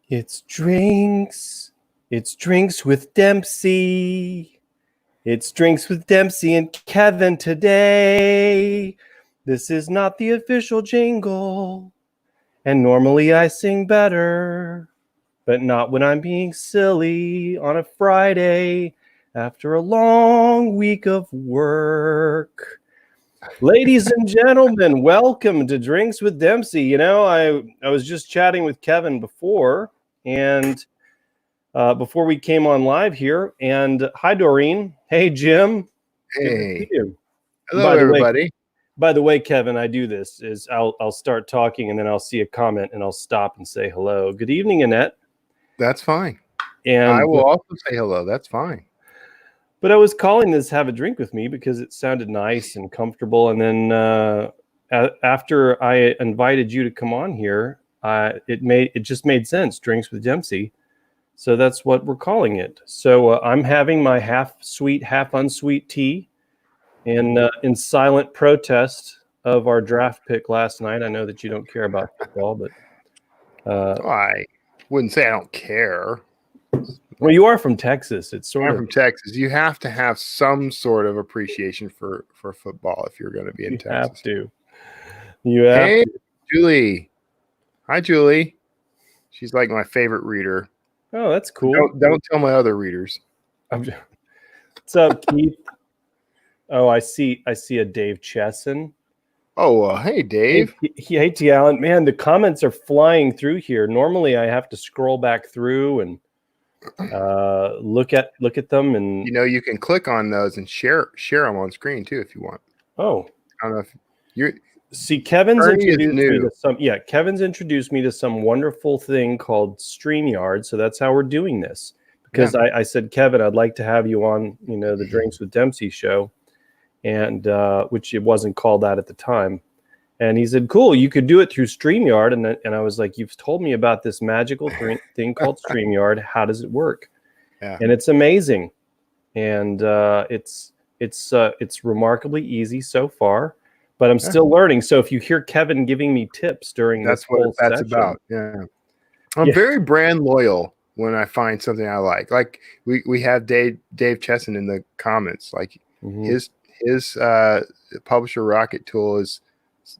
It's drinks. It's drinks with Dempsey. It's drinks with Dempsey and Kevin today. This is not the official jingle. And normally I sing better, but not when I'm being silly on a Friday after a long week of work. Ladies and gentlemen, welcome to Drinks with Dempsey. You know, I was just chatting with Kevin before, and before we came on live here. And hi, Doreen. Hey, Jim. Hey. Good to see you. Hello, everybody. By the way, Kevin, I do this is I'll start talking and then I'll see a comment and I'll stop and say hello. Good evening, Annette. That's fine. And I will also say hello. That's fine. But I was calling this "Have a Drink with Me" because it sounded nice and comfortable. And then after I invited you to come on here, it just made sense. Drinks with Dempsey. So that's what we're calling it. So I'm having my half sweet, half unsweet tea in silent protest of our draft pick last night. I know that you don't care about football, but I wouldn't say I don't care. Well, you are from Texas. It's sort of from Texas. You have to have some sort of appreciation for football if you're going to be in Texas. You have hey, to. Julie. Hi, Julie. She's like my favorite reader. Oh, that's cool. Don't tell my other readers. What's up, Keith? Oh, I see a Dave Chesson. Oh, hey, Dave. Hey, T. Allen. Man, the comments are flying through here. Normally, I have to scroll back through and look at them. And you can click on those and share them on screen too if you want. Oh, I don't know if you're. See, Kevin's introduced me to some. Yeah, Kevin's introduced me to some wonderful thing called StreamYard. So that's how we're doing this. Because I said, Kevin, I'd like to have you on, the Drinks with Dempsey show, and which it wasn't called that at the time. And he said, cool, you could do it through StreamYard. And I was like, you've told me about this magical thing called StreamYard. How does it work? Yeah. And it's amazing. And it's remarkably easy so far. But I'm still learning. So if you hear Kevin giving me tips during that's this whole what that's session, about. Yeah. I'm very brand loyal when I find something I like. Like we have Dave Chesson in the comments. Like his Publisher Rocket tool is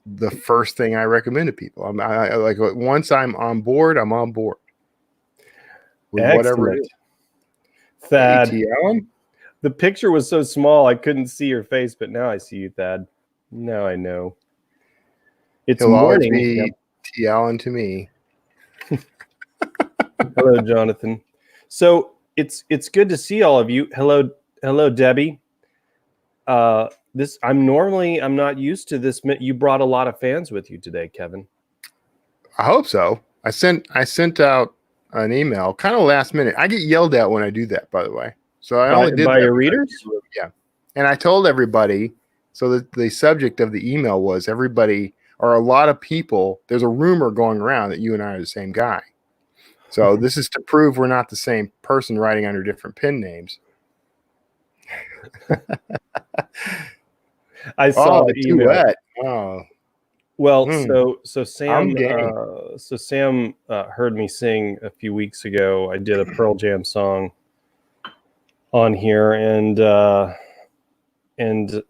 the first thing I recommend to people. I like once I'm on board, I'm on board with whatever it is. Thad, T. Allen? The picture was so small I couldn't see your face, but now I see you, Thad. Now I know. It's He'll morning. Always be T. Allen to me. Hello, Jonathan. So it's good to see all of you. Hello, Debbie. I'm not used to this. You brought a lot of fans with you today, Kevin. I hope so. I sent out an email kind of last minute. I get yelled at when I do that, by the way. So I only did by your readers. Yeah, and I told everybody. So the subject of the email was everybody or a lot of people. There's a rumor going around that you and I are the same guy. So this is to prove we're not the same person writing under different pen names. I saw the email. Wet. Oh. Well, so Sam heard me sing a few weeks ago. I did a Pearl Jam song on here, and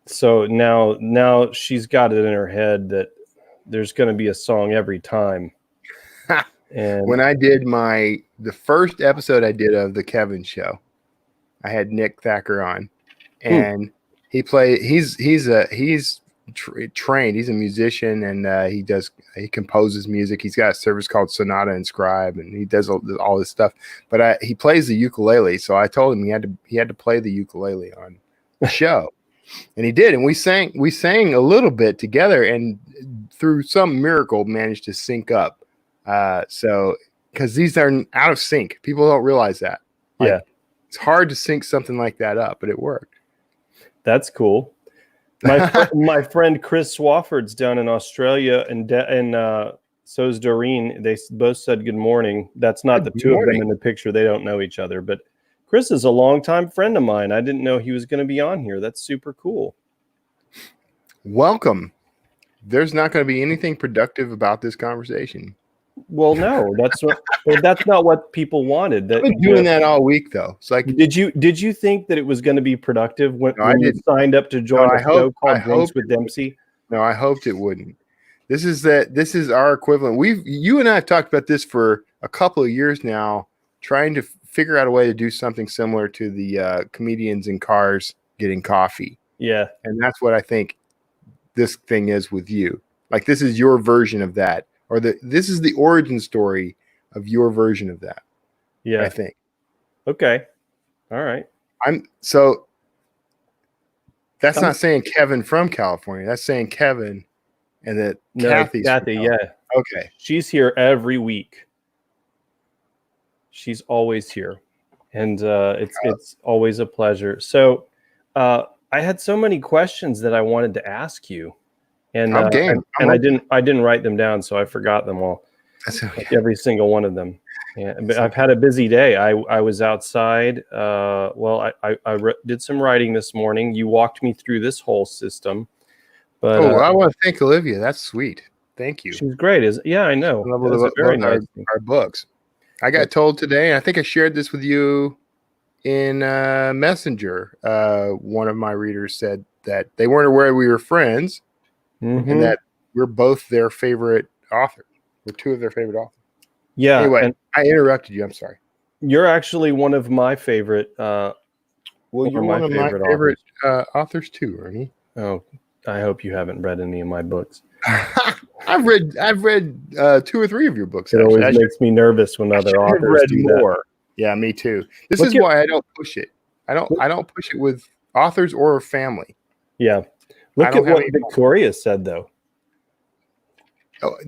so now she's got it in her head that there's going to be a song every time. And when I did the first episode I did of the Kevin Show, I had Nick Thacker on, and he played. He's trained. He's a musician, and he composes music. He's got a service called Sonata and Scribe, and he does all this stuff. But he plays the ukulele, so I told him he had to play the ukulele on the show. And he did, and we sang a little bit together, and through some miracle managed to sync up. So because these are out of sync, people don't realize that. It's hard to sync something like that up, but it worked. That's cool. My friend Chris Swafford's down in Australia, and so is Doreen. They both said good morning. That's not the two of them in the picture. They don't know each other, but Chris is a longtime friend of mine. I didn't know he was going to be on here. That's super cool. Welcome. There's not going to be anything productive about this conversation. Well, no, that's not what people wanted. I've That been doing that all week, though. It's like, did you think that it was going to be productive when, no, I you didn't. signed up to No, join a show I called Drinks hoped with Dempsey? No, I hoped it wouldn't. This is our equivalent. You and I have talked about this for a couple of years now, trying to figure out a way to do something similar to the comedians in cars getting coffee. Yeah. And that's what I think this thing is with you. Like, this is your version of that, or this is the origin story of your version of that. Yeah. I think. Okay. All right. So that's not saying Kevin from California. That's saying Kevin and that Kathy's Kathy, yeah. Okay. She's here every week. She's always here. And it's always a pleasure. So I had so many questions that I wanted to ask you. And I'm game. I didn't write them down, so I forgot them all. That's okay. Every single one of them. Yeah, but I've had a busy day. I was outside. I did some writing this morning. You walked me through this whole system. But I want to thank Olivia. That's sweet. Thank you. She's great. I know. Our books. I got told today, and I think I shared this with you in Messenger. One of my readers said that they weren't aware we were friends, and that we're both their favorite author. We're two of their favorite authors. Yeah. Anyway, I interrupted you. I'm sorry. You're actually one of my favorite. You're one of my favorite authors too, Ernie. Oh, I hope you haven't read any of my books. I've read 2 or 3 of your books. It always makes me nervous when other authors do more. That. Yeah, me too. This is why I don't push it. I don't push it with authors or family. Yeah. Look at what Victoria said, though.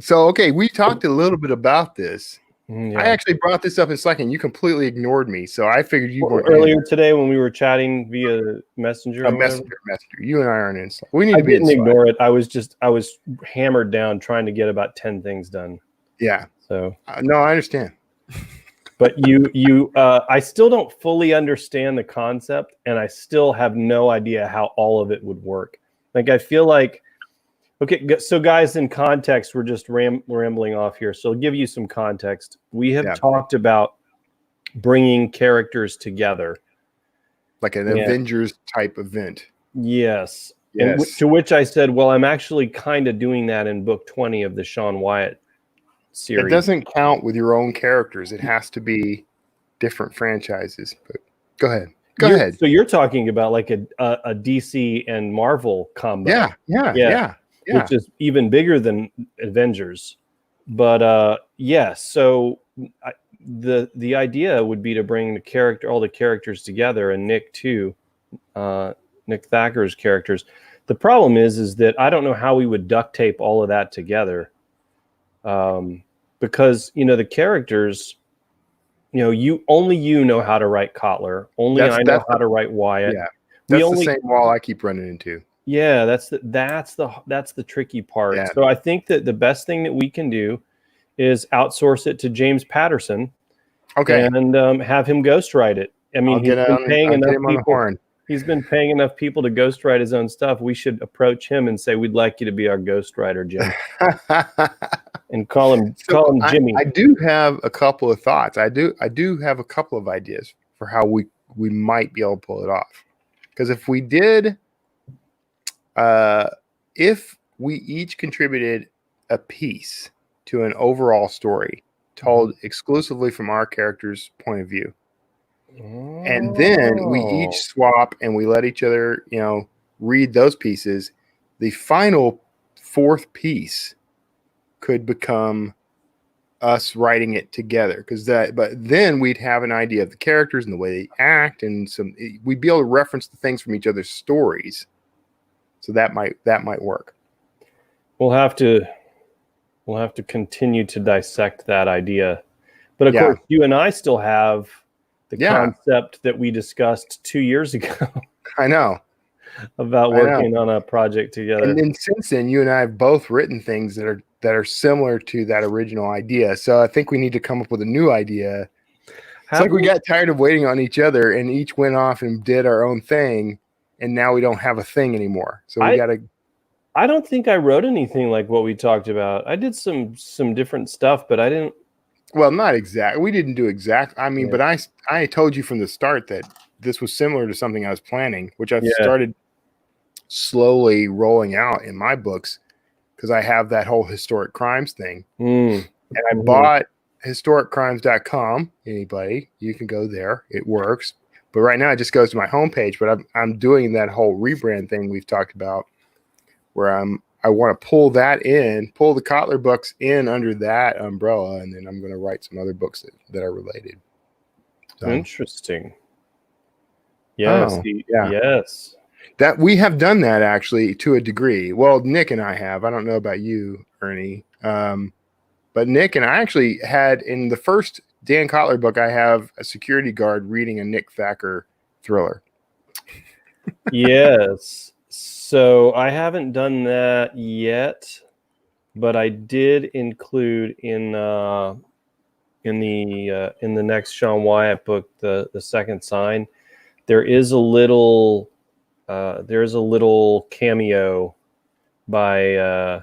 So, okay, we talked a little bit about this. Yeah. I actually brought this up in Slack, and you completely ignored me. So I figured you weren't earlier today when we were chatting via Messenger. Messenger. You and I aren't in Slack. We need to be. I didn't ignore it. I was hammered down trying to get about 10 things done. Yeah. So no, I understand. But I still don't fully understand the concept, and I still have no idea how all of it would work. Like, I feel like. Okay, so guys, in context, we're just rambling off here. So I'll give you some context. We have talked about bringing characters together. Like an Avengers type event. Yes. And to which I said, well, I'm actually kind of doing that in book 20 of the Sean Wyatt series. It doesn't count with your own characters. It has to be different franchises. But go ahead. Go ahead. So you're talking about like a DC and Marvel combo. Yeah. Which is even bigger than Avengers. But so the idea would be to bring all the characters together, and Nick too, Nick Thacker's characters. The problem is that I don't know how we would duct tape all of that together, because the characters, you know how to write Kotler. I know how to write Wyatt. Yeah, that's the same wall I keep running into. Yeah, that's the tricky part. Yeah. So I think that the best thing that we can do is outsource it to James Patterson. Okay. And have him ghostwrite it. I mean, he's been paying enough people. He's been paying enough people to ghostwrite his own stuff. We should approach him and say, "We'd like you to be our ghostwriter, Jim." And call him Jimmy. I do have a couple of thoughts. I do have a couple of ideas for how we might be able to pull it off. Because if we did. If we each contributed a piece to an overall story told exclusively from our character's point of view, and then we each swap and we let each other, read those pieces, the final 4th piece could become us writing it together. But then we'd have an idea of the characters and the way they act, and we'd be able to reference the things from each other's stories. So that might work. We'll have to continue to dissect that idea. But of course, you and I still have the concept that we discussed 2 years ago. I know. About working on a project together. And then since then, you and I have both written things that are similar to that original idea. So I think we need to come up with a new idea. It's like we got tired of waiting on each other, and each went off and did our own thing. And now we don't have a thing anymore. So we got to. I don't think I wrote anything like what we talked about. I did some different stuff, but I didn't. Well, not exact. We didn't do exact. I mean, Yeah. but I told you from the start that this was similar to something I was planning, which I've Yeah. started slowly rolling out in my books because I have that whole historic crimes thing. And I bought historiccrimes.com. Anybody, you can go there. It works. But right now it just goes to my homepage. But I'm doing that whole rebrand thing we've talked about, where I want to pull the Kotler books in under that umbrella, and then I'm going to write some other books that are related. So. Interesting. Yes. Oh, yeah. Yes. That we have done that actually to a degree. Well, Nick and I have. I don't know about you, Ernie. But Nick and I actually had in the first Dan Kotler book, I have a security guard reading a Nick Thacker thriller. Yes. So I haven't done that yet, but I did include in the next Sean Wyatt book, the Second Sign, there is a little cameo by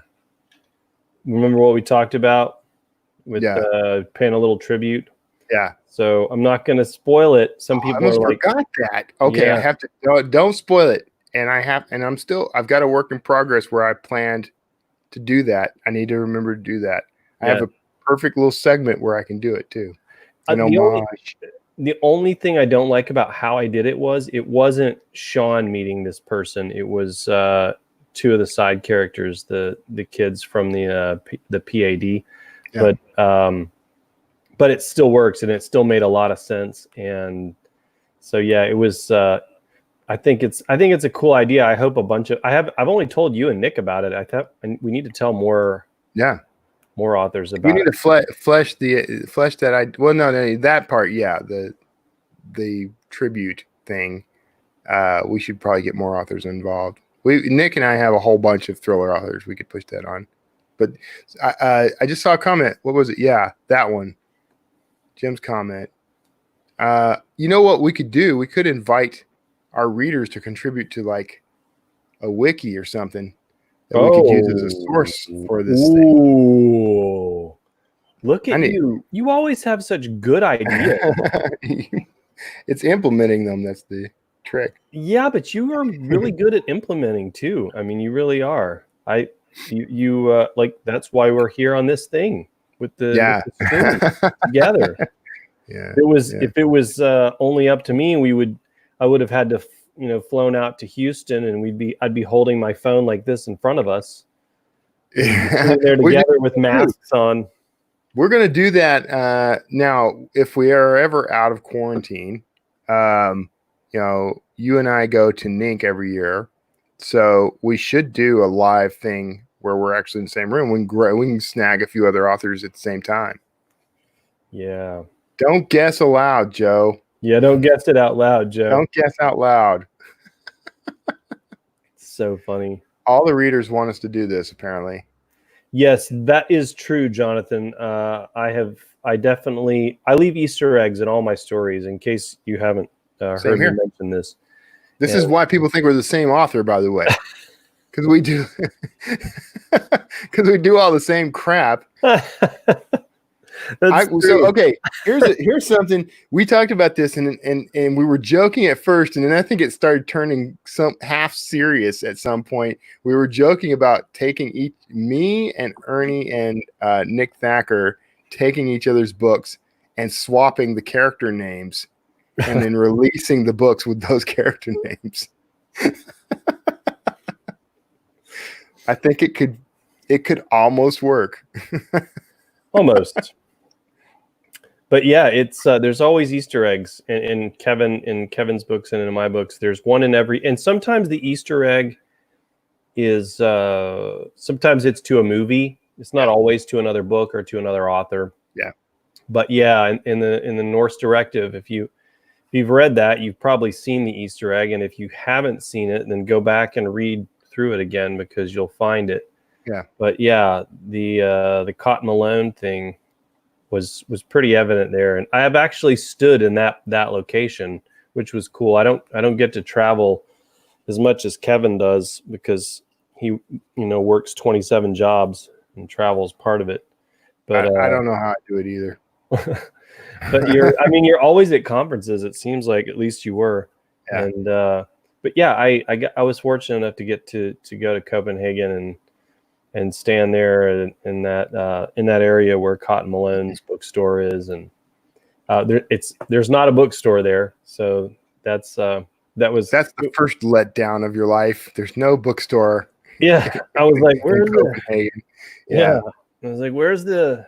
remember what we talked about with paying a little tribute. Yeah. So I'm not going to spoil it. Some people I almost are like, forgot that. Okay, yeah. I have to don't spoil it. And I've got a work in progress where I planned to do that. I need to remember to do that. I have a perfect little segment where I can do it too. The only thing I don't like about how I did it wasn't Sean meeting this person. It was two of the side characters, the kids from the PAD. Yeah. But it still works, and it still made a lot of sense. And so yeah, it was. I think it's a cool idea. I hope I've only told you and Nick about it. I thought we need to tell more. Yeah. More authors about it. We need to flesh that. No, that part. Yeah, the tribute thing. We should probably get more authors involved. Nick and I have a whole bunch of thriller authors. We could push that on. But I just saw a comment. What was it? Yeah, that one. Jim's comment. You know what we could do? We could invite our readers to contribute to like a wiki or something that we could use as a source for this thing. Look at you. You always have such good ideas. It's implementing them. That's the trick. Yeah, but you are really good at implementing too. I mean, you really are. You like, that's why we're here on this thing with the students together. Yeah. If it was only up to me, I would have had to, flown out to Houston, and I'd be holding my phone like this in front of us. Sitting there together with masks on. We're going to do that now. If we are ever out of quarantine, you and I go to NINC every year, so we should do a live thing where we're actually in the same room. We can snag a few other authors at the same time. Yeah. Don't guess aloud, Joe. Yeah, don't guess it out loud, Joe. Don't guess out loud. So funny. All the readers want us to do this, apparently. Yes, that is true, Jonathan. I leave Easter eggs in all my stories in case you haven't heard me mention this. This is why people think we're the same author, by the way, because we do all the same crap. Okay, here's something we talked about this, and we were joking at first, and then I think it started turning some half serious at some point. We were joking about taking me and Ernie and Nick Thacker taking each other's books and swapping the character names, and then releasing the books with those character names. I think it could almost work. Almost. But yeah, it's there's always Easter eggs in Kevin's books and in my books. There's one in every, and sometimes the Easter egg is sometimes it's to a movie. It's not always to another book or to another author. Yeah. But yeah, in the Norse Directive, if you've read that, you've probably seen the Easter egg, and if you haven't seen it, then go back and read through it again because you'll find it. Yeah. But yeah, the Cotton Malone thing was pretty evident there, and I have actually stood in that location, which was cool. I don't get to travel as much as Kevin does because he works 27 jobs and travels part of it. But I don't know how I do it either. but you're always at conferences. It seems like, at least you were. Yeah. And but yeah, I was fortunate enough to get to go to Copenhagen and stand there in that area where Cotton Malone's bookstore is, and there's not a bookstore there, so that's the first letdown of your life. There's no bookstore. Yeah, I was like, where's Copenhagen? Yeah, I was like, where's the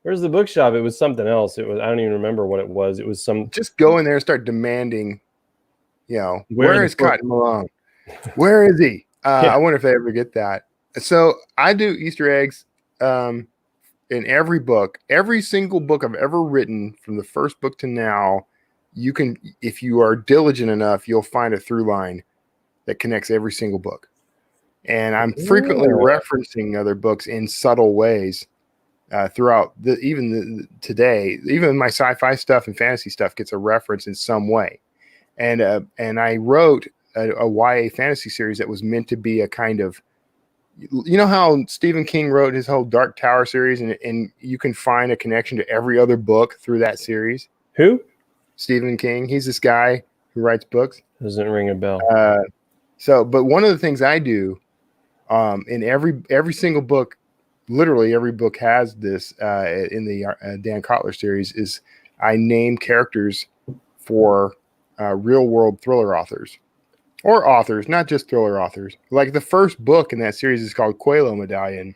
bookshop? It was something else. I don't even remember what it was. It was some. Just go in there and start demanding. Where is Cotton Malone? Where is he? I wonder if they ever get that. So I do Easter eggs in every book. Every single book I've ever written, from the first book to now, you can, if you are diligent enough, you'll find a through line that connects every single book. And I'm frequently referencing other books in subtle ways throughout today. Even my sci-fi stuff and fantasy stuff gets a reference in some way. And I wrote a YA fantasy series that was meant to be a kind of, how Stephen King wrote his whole Dark Tower series, and you can find a connection to every other book through that series. Who? Stephen King. He's this guy who writes books. Doesn't ring a bell. But one of the things I do in every single book, literally every book has this in the Dan Kotler series, is I name characters for real world thriller authors. Or authors, not just thriller authors. Like the first book in that series is called Coelho Medallion,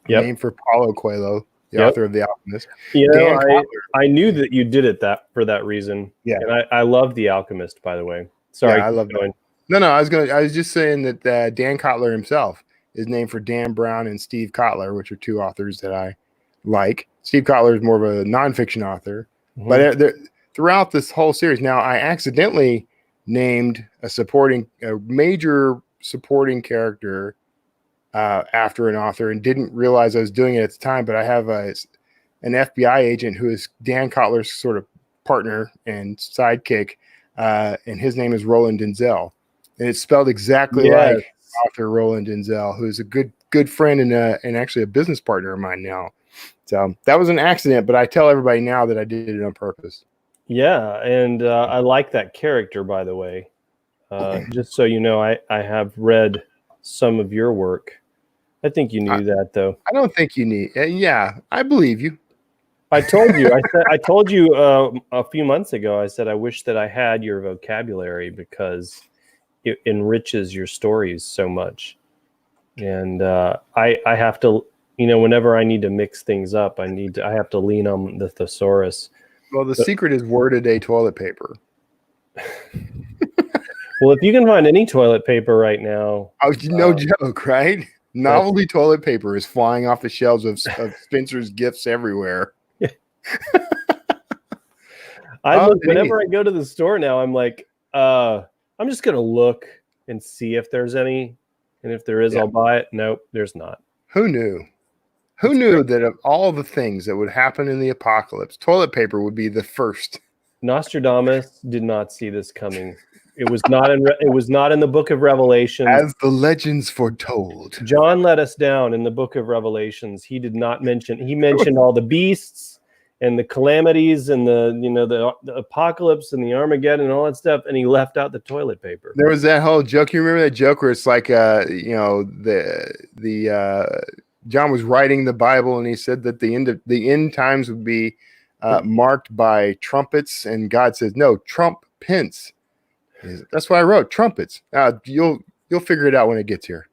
named for Paulo Coelho, the author of The Alchemist. I knew that you did it for that reason. Yeah, and I love The Alchemist, by the way. Sorry, I love that. No, I was just saying that Dan Kotler himself is named for Dan Brown and Steve Kotler, which are two authors that I like. Steve Kotler is more of a nonfiction author, but throughout this whole series, now I accidentally named a major supporting character after an author and didn't realize I was doing it at the time. But I have an FBI agent who is Dan Kotler's sort of partner and sidekick, and his name is Roland Denzel, and it's spelled exactly like author Roland Denzel, who is a good friend and actually a business partner of mine now. So that was an accident, but I tell everybody now that I did it on purpose. Yeah, and I like that character, by the way. Just so you know, I have read some of your work. I think you knew that, though. I don't think you need. Yeah, I believe you. I told you. I told you a few months ago. I said I wish that I had your vocabulary because it enriches your stories so much. And I have to, whenever I need to mix things up, I have to lean on the thesaurus. Well, the secret is word-a-day toilet paper. Well, if you can find any toilet paper right now. Oh, no joke, right? Novelty toilet paper is flying off the shelves of Spencer's Gifts everywhere. Whenever I go to the store now, I'm like, I'm just going to look and see if there's any. And if there is, I'll buy it. Nope, there's not. Who knew? Who knew that of all the things that would happen in the apocalypse, toilet paper would be the first? Nostradamus did not see this coming. It was not in the book of Revelation. As the legends foretold. John let us down in the book of Revelations. He did not mention. He mentioned all the beasts and the calamities and the apocalypse and the Armageddon and all that stuff, and he left out the toilet paper. There was that whole joke. You remember that joke where it's like John was writing the Bible, and he said that the end times would be marked by trumpets, and God says, "No, Trump pence." That's why I wrote trumpets. You'll figure it out when it gets here.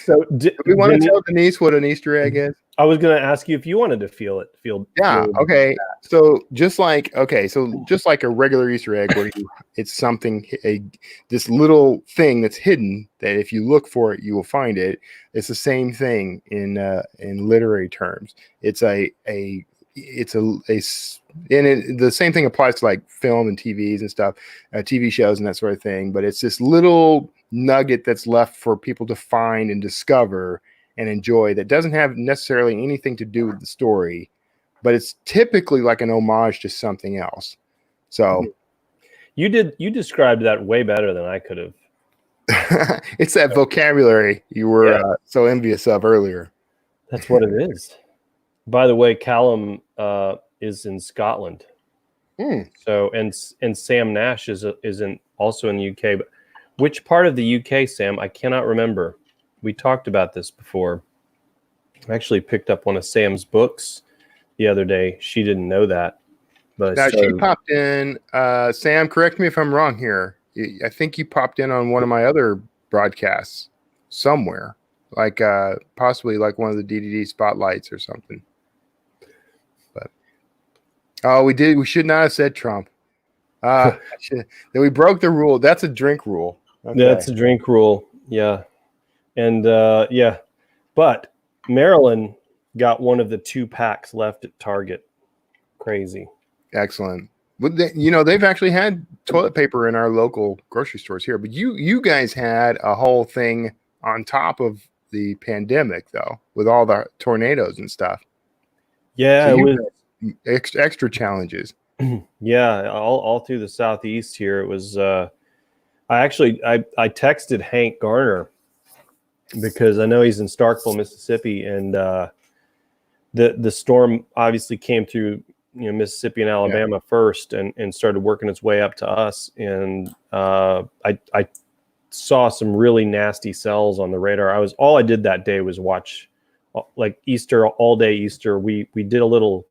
So, we want to tell Denise what an Easter egg is? I was going to ask you if you wanted to feel it. Okay. So just like a regular Easter egg, where it's something, this little thing that's hidden that if you look for it, you will find it. It's the same thing in literary terms. The same thing applies to like film and TVs and stuff, TV shows and that sort of thing. But it's this little nugget that's left for people to find and discover and enjoy that doesn't have necessarily anything to do with the story, but it's typically like an homage to something else. So you described that way better than I could have. It's that vocabulary you were so envious of earlier. That's what it is. By the way, Callum is in Scotland. So and Sam Nash is also in the UK. But which part of the UK, Sam? I cannot remember. We talked about this before. I actually picked up one of Sam's books the other day. She didn't know that, but Now she popped in. Sam, correct me if I'm wrong here. I think you popped in on one of my other broadcasts somewhere, like possibly like one of the DDD spotlights or something. But we did. We should not have said Trump. Then we broke the rule. That's a drink rule. Okay. That's a drink rule. Yeah, and but Maryland got one of the 2 packs left at Target. Crazy. Excellent. But they've actually had toilet paper in our local grocery stores here, but you guys had a whole thing on top of the pandemic, though, with all the tornadoes and stuff. Yeah, so it was extra challenges. Yeah, all through the Southeast here. It was. I texted Hank Garner because I know he's in Starkville, Mississippi, and the storm obviously came through Mississippi and Alabama first, and started working its way up to us. And I saw some really nasty cells on the radar. All I did that day was watch like Easter, all day Easter. We did a little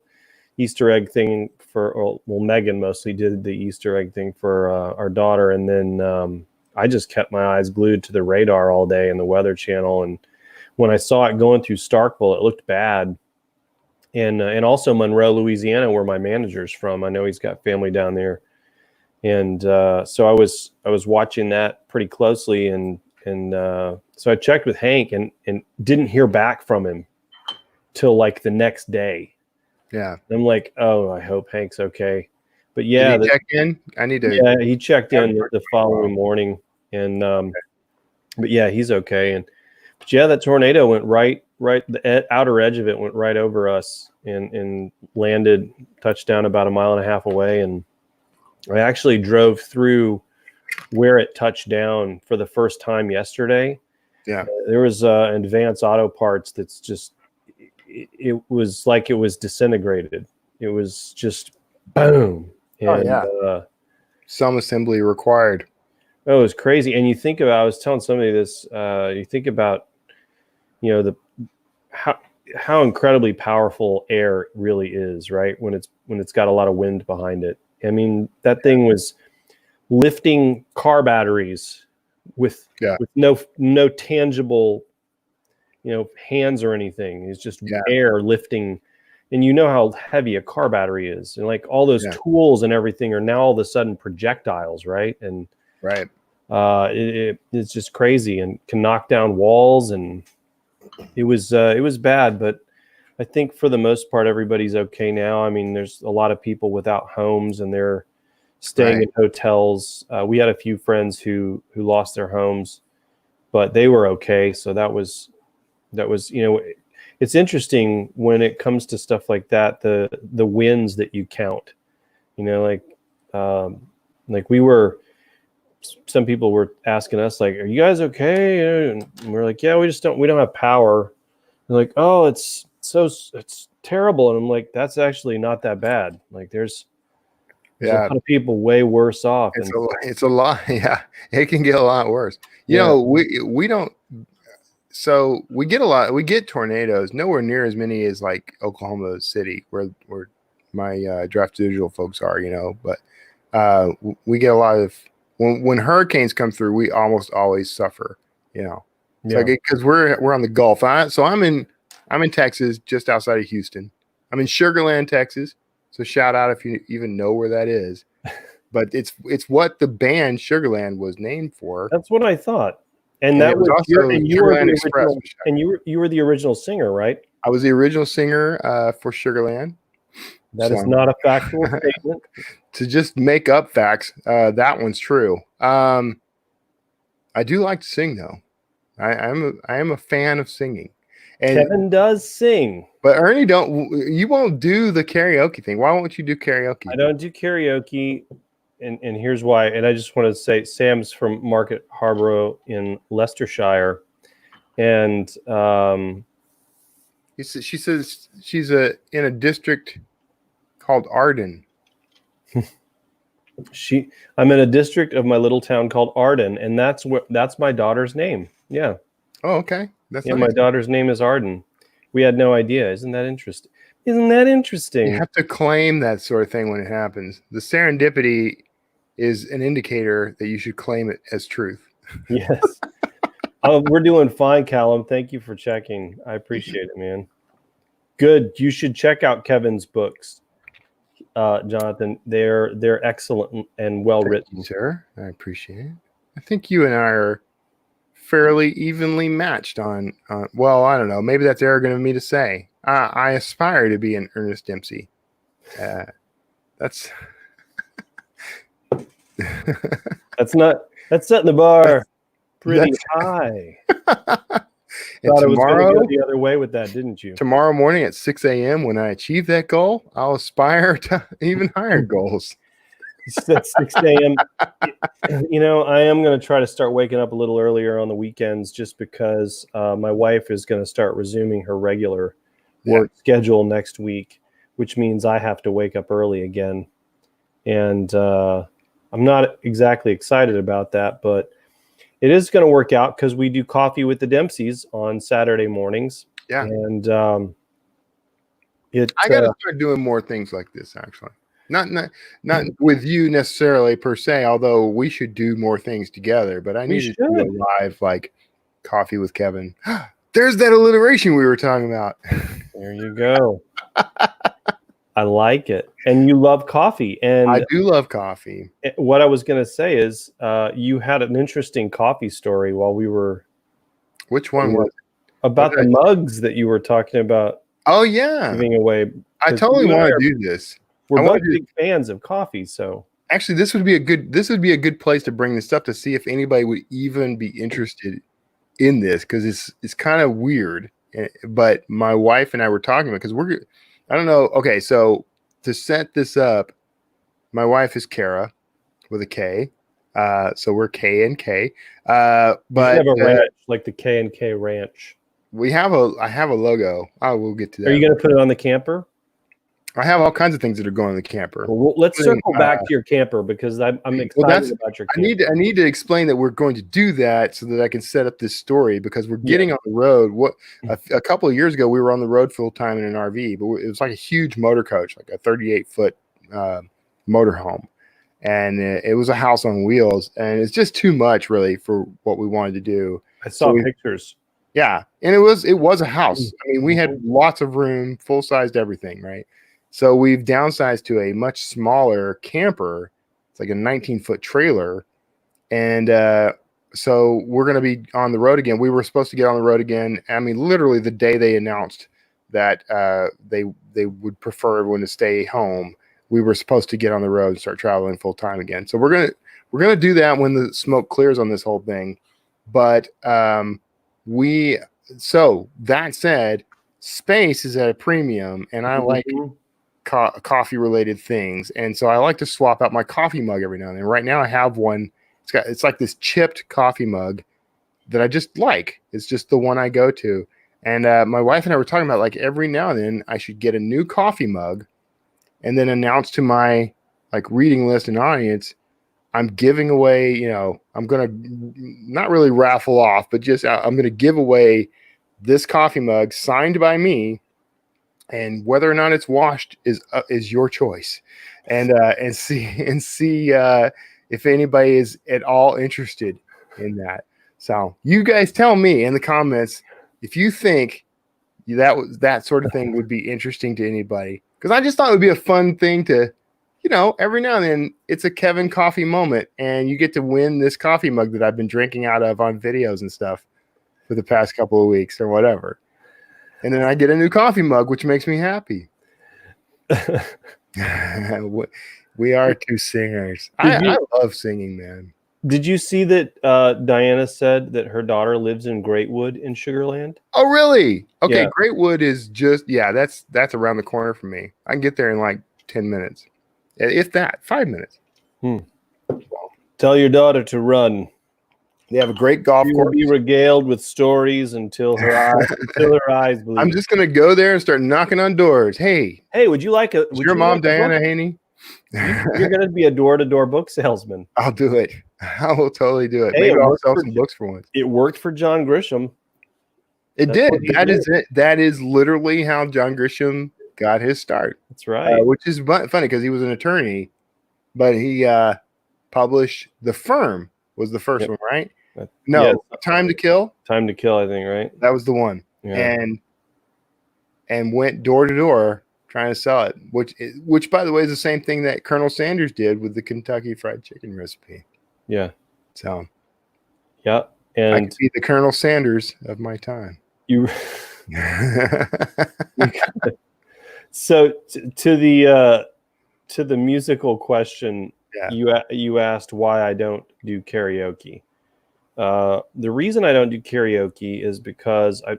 Easter egg thing for Megan mostly did the Easter egg thing for our daughter, and then I just kept my eyes glued to the radar all day and the Weather Channel. And when I saw it going through Starkville, it looked bad. And also Monroe, Louisiana, where my manager's from. I know he's got family down there, and so I was watching that pretty closely, and so I checked with Hank and didn't hear back from him till like the next day. Yeah, I'm like, oh, I hope Hank's okay. But did he check in? I need to. Yeah, he checked in the following morning, and but yeah, he's okay. And but yeah, that tornado went right. The outer edge of it went right over us and landed, touchdown about 1.5 miles away. And I actually drove through where it touched down for the first time yesterday. Yeah, there was Advance Auto Parts that's just. It was like it was disintegrated. It was just boom. And, some assembly required. Oh, it was crazy. And you think about, I was telling somebody this, you think about, how incredibly powerful air really is, right? When it's got a lot of wind behind it. I mean, that thing was lifting car batteries with no tangible, hands or anything. It's just air lifting. And you know how heavy a car battery is, and like all those tools and everything are now all of a sudden projectiles, right? And it's just crazy and can knock down walls. And it was bad, but I think for the most part everybody's okay now. I mean, there's a lot of people without homes and they're staying in hotels. We had a few friends who lost their homes, but they were okay. So that was it's interesting when it comes to stuff like that, the wins that you count, like we were, some people were asking us like, are you guys okay? And we're like, yeah, we don't have power. They're like, oh, it's terrible. And I'm like, that's actually not that bad. Like there's a lot of people way worse off. It's a lot. Yeah. It can get a lot worse. We don't. So we get tornadoes, nowhere near as many as like Oklahoma City, where my draft digital folks are, but we get a lot of, when hurricanes come through, we almost always suffer, like, because we're on the Gulf. So I'm in Texas, just outside of Houston. I'm in Sugar Land, Texas. So shout out if you even know where that is. But it's what the band Sugar Land was named for. That's what I thought. And that was also you were the original singer, right? I was the original singer for Sugarland. That is not a factual statement. To just make up facts, that one's true. I do like to sing, though. I am a fan of singing. And Kevin does sing, but Ernie you won't do the karaoke thing. Why won't you do karaoke? I don't do karaoke, and here's why. And I just want to say, Sam's from Market Harborough in Leicestershire, and She says she's in a district called Arden. I'm in a district of my little town called Arden, and that's my daughter's name. Yeah. Oh, okay. That's yeah. nice. My daughter's name is Arden. We had no idea. Isn't that interesting? You have to claim that sort of thing when it happens. The serendipity is an indicator that you should claim it as truth. Yes. We're doing fine, Callum. Thank you for checking. I appreciate it, man. Good. You should check out Kevin's books, Jonathan. They're excellent and well written, sir. I appreciate it. I think you and I are fairly evenly matched on. Well, I don't know. Maybe that's arrogant of me to say. I aspire to be an Ernest Dempsey. That's that's setting the bar pretty high. And Thought tomorrow, it was going to go the other way with that, didn't you? Tomorrow morning at 6 a.m. when I achieve that goal, I'll aspire to even higher goals. At 6 a.m. You know, I am going to try to start waking up a little earlier on the weekends, just because my wife is going to start resuming her regular work schedule next week, which means I have to wake up early again. And I'm not exactly excited about that, but it is going to work out because we do coffee with the Dempseys on Saturday mornings. Yeah. And I got to start doing more things like this, actually. Not with you necessarily per se, although we should do more things together. But I need to do a live, like, coffee with Kevin. There's that alliteration we were talking about. There you go. I like it. And you love coffee. And I do love coffee. What I was going to say is you had an interesting coffee story while we were. Which one was it? About the mugs that you were talking about. Oh, yeah. Giving away. I totally want to do this. We're both big fans of coffee. So actually, this would be a good place to bring this up to see if anybody would even be interested in this, because it's kind of weird. But my wife and I were talking about, because I don't know. Okay, so to set this up, my wife is Kara with a K. So we're K and K. But we have a ranch, like the K and K Ranch. I have a logo. I will get to that. Are you going to put it on the camper? I have all kinds of things that are going on the camper. Well, let's circle back to your camper, because I'm excited about your camper. I need to explain that we're going to do that so that I can set up this story, because we're getting on the road. A couple of years ago, we were on the road full time in an RV, but it was like a huge motor coach, like a 38-foot motorhome. And it was a house on wheels, and it's just too much really for what we wanted to do. I saw pictures. Yeah. And it was a house. I mean, we had lots of room, full-sized everything, right? So we've downsized to a much smaller camper. It's like a 19-foot trailer. And so we're going to be on the road again. We were supposed to get on the road again. I mean, literally the day they announced that they would prefer everyone to stay home, we were supposed to get on the road and start traveling full time again. So we're gonna do that when the smoke clears on this whole thing. But so that said, space is at a premium, and I like coffee related things, and so I like to swap out my coffee mug every now and then. Right now I have one. It's like this chipped coffee mug that I just like. It's just the one I go to. And my wife and I were talking about, like, every now and then I should get a new coffee mug and then announce to my, like, reading list and audience, I'm giving away, I'm going to not really raffle off, but just I'm going to give away this coffee mug signed by me, and whether or not it's washed is your choice. And see if anybody is at all interested in that. So you guys tell me in the comments if you think that sort of thing would be interesting to anybody, because I just thought it would be a fun thing to, every now and then it's a Kevin coffee moment, and you get to win this coffee mug that I've been drinking out of on videos and stuff for the past couple of weeks or whatever. And then I get a new coffee mug, which makes me happy. We are two singers. I love singing, man. Did you see that Diana said that her daughter lives in Greatwood in Sugar Land? Oh, really? Okay, yeah. Greatwood is just, that's around the corner from me. I can get there in like 10 minutes. If that, 5 minutes. Tell your daughter to run. They have a great golf She will course. be regaled with stories until her eyes bleed. I'm just gonna go there and start knocking on doors. Hey, would you like a? is Would your you mom like a Diana book? Haney? You're going to be a door-to-door book salesman. I'll do it. I will totally do it. Hey, Maybe it I'll worked sell for- some books for once. It worked for John Grisham. It That's did. what he That did. is it. That is literally how John Grisham got his start. That's right. Which is funny because he was an attorney, but he published The Firm was the first one, right? No, Yes. Time to Kill. Time to Kill, I think, right? That was the one. Yeah. And went door to door trying to sell it, which by the way is the same thing that Colonel Sanders did with the Kentucky Fried Chicken recipe. Yeah. So Yeah. I And could be the Colonel Sanders of my time. you so to the musical question, you asked why I don't do karaoke. The reason I don't do karaoke is because I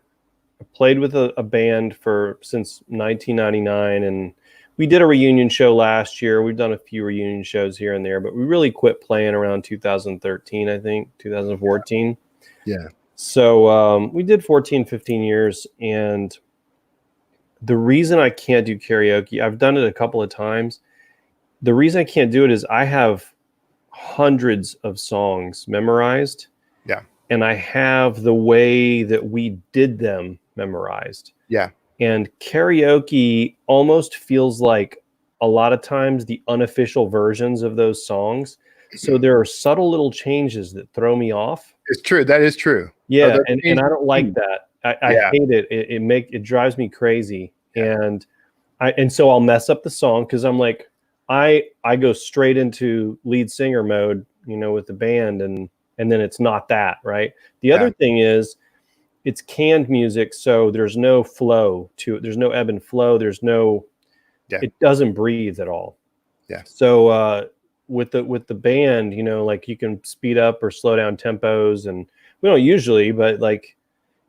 played with a band since 1999, and we did a reunion show last year. We've done a few reunion shows here and there, but we really quit playing around 2013, I think, 2014. Yeah. So we did 14, 15 years, and the reason I can't do karaoke, I've done it a couple of times. The reason I can't do it is I have hundreds of songs memorized. Yeah. And I have the way that we did them memorized. Yeah. And karaoke almost feels like a lot of times the unofficial versions of those songs. So there are subtle little changes that throw me off. It's true. That is true. Yeah. And I don't like that. I hate it. It drives me crazy. Yeah. And so I'll mess up the song because I'm like, I go straight into lead singer mode, with the band, and then it's not that, right? The other thing is it's canned music, so there's no flow to it. There's no ebb and flow. It doesn't breathe at all. Yeah. So with the band, like you can speed up or slow down tempos, and we don't usually, but like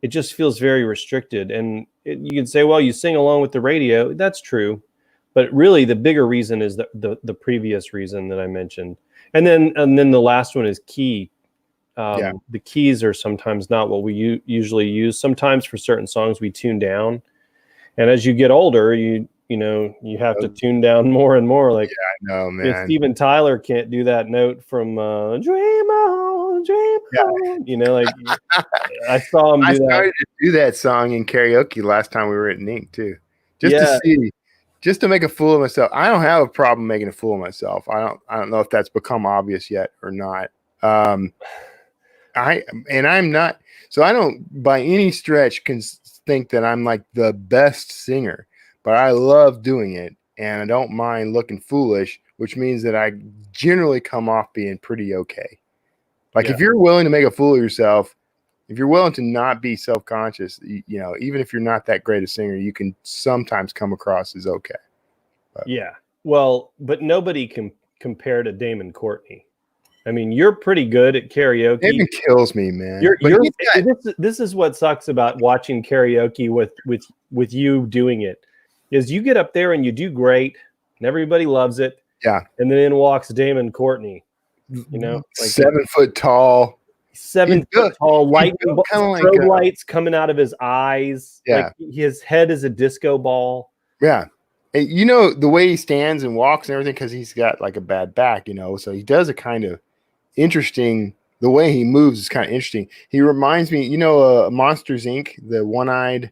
it just feels very restricted. And you can say, well, you sing along with the radio. That's true. But really, the bigger reason is the previous reason that I mentioned, and then the last one is key. The keys are sometimes not what we usually use. Sometimes for certain songs we tune down, and as you get older, you have to tune down more and more. Like I know, man. if Steven Tyler can't do that note from "Dream On, Dream On," like I saw him do that. I started to do that song in karaoke last time we were at Nink too, just to make a fool of myself. I don't have a problem making a fool of myself. I don't know if that's become obvious yet or not. I'm not, so I don't by any stretch can think that I'm like the best singer, but I love doing it and I don't mind looking foolish, which means that I generally come off being pretty okay. Like if you're willing to make a fool of yourself, if you're willing to not be self-conscious, even if you're not that great a singer, you can sometimes come across as okay. But. Yeah. Well, but nobody can compare to Damon Courtney. I mean, you're pretty good at karaoke. Damon kills me, man. This is what sucks about watching karaoke with you doing it, is you get up there and you do great, and everybody loves it. Yeah. And then in walks Damon Courtney. Like 7 foot tall. 7 foot tall, lightning strobe lights coming out of his eyes. Yeah. Like his head is a disco ball. Yeah. The way he stands and walks and everything, because he's got like a bad back, so he does a kind of interesting, the way he moves is kind of interesting. He reminds me, Monsters Inc., the one-eyed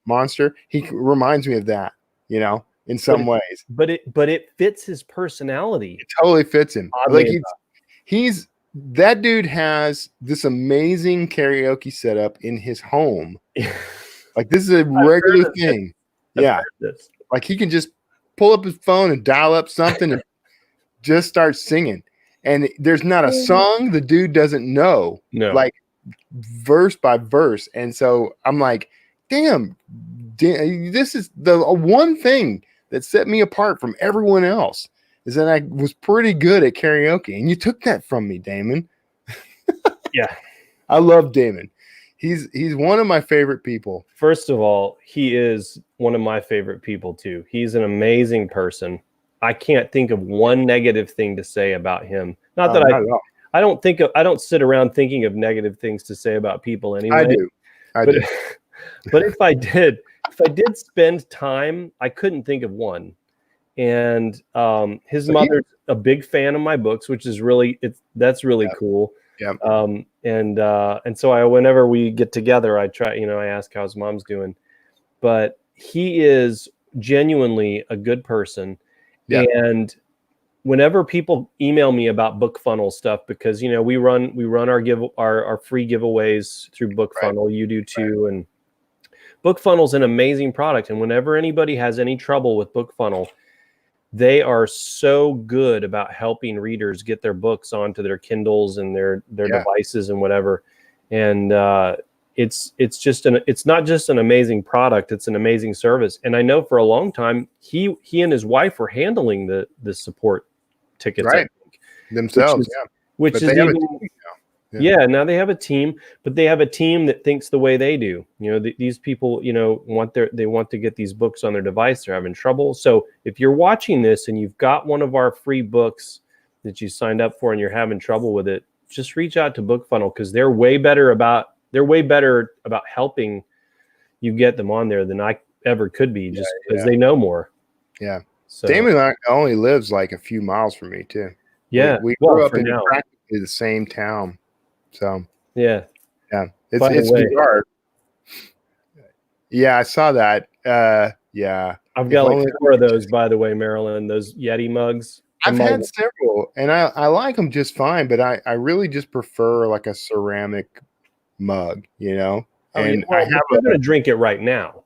monster. He reminds me of that, in some ways. But it fits his personality. It totally fits him. Like he's that dude has this amazing karaoke setup in his home. Like this is a regular thing. Yeah. Like he can just pull up his phone and dial up something and just start singing. And there's not a song the dude doesn't know, like verse by verse. And so I'm like, damn, this is the one thing that set me apart from everyone else, is that I was pretty good at karaoke. And you took that from me, Damon. Yeah. I love Damon. He's one of my favorite people. First of all, he is one of my favorite people too. He's an amazing person. I can't think of one negative thing to say about him Not Oh, that not at all. I don't sit around thinking of negative things to say about people anyway. I do. I but do. but if I did spend time, I couldn't think of one. And his mother's a big fan of my books, which is that's really cool. Yeah. And so whenever we get together, I try, I ask how his mom's doing. But he is genuinely a good person. Yeah. And whenever people email me about BookFunnel stuff, because we run our free giveaways through BookFunnel, you do too, and BookFunnel's an amazing product. And whenever anybody has any trouble with BookFunnel, they are so good about helping readers get their books onto their Kindles and their devices and whatever. And it's not just an amazing product, it's an amazing service. And I know for a long time he and his wife were handling the support tickets, right, themselves, which is even, now they have a team, but they have a team that thinks the way they do. These people, they want to get these books on their device. They're having trouble. So if you're watching this and you've got one of our free books that you signed up for and you're having trouble with it, just reach out to BookFunnel, because they're way better about helping you get them on there than I ever could be, just because they know more. Yeah. So Damon only lives like a few miles from me too. Yeah. We grew up in practically the same town. So yeah. It's bizarre. Yeah, I saw that. Yeah. I've got like 4 of those, by the way, Marilyn, those Yeti mugs. I've had several, and I like them just fine, but I really just prefer like a ceramic mug, And I'm going to drink it right now.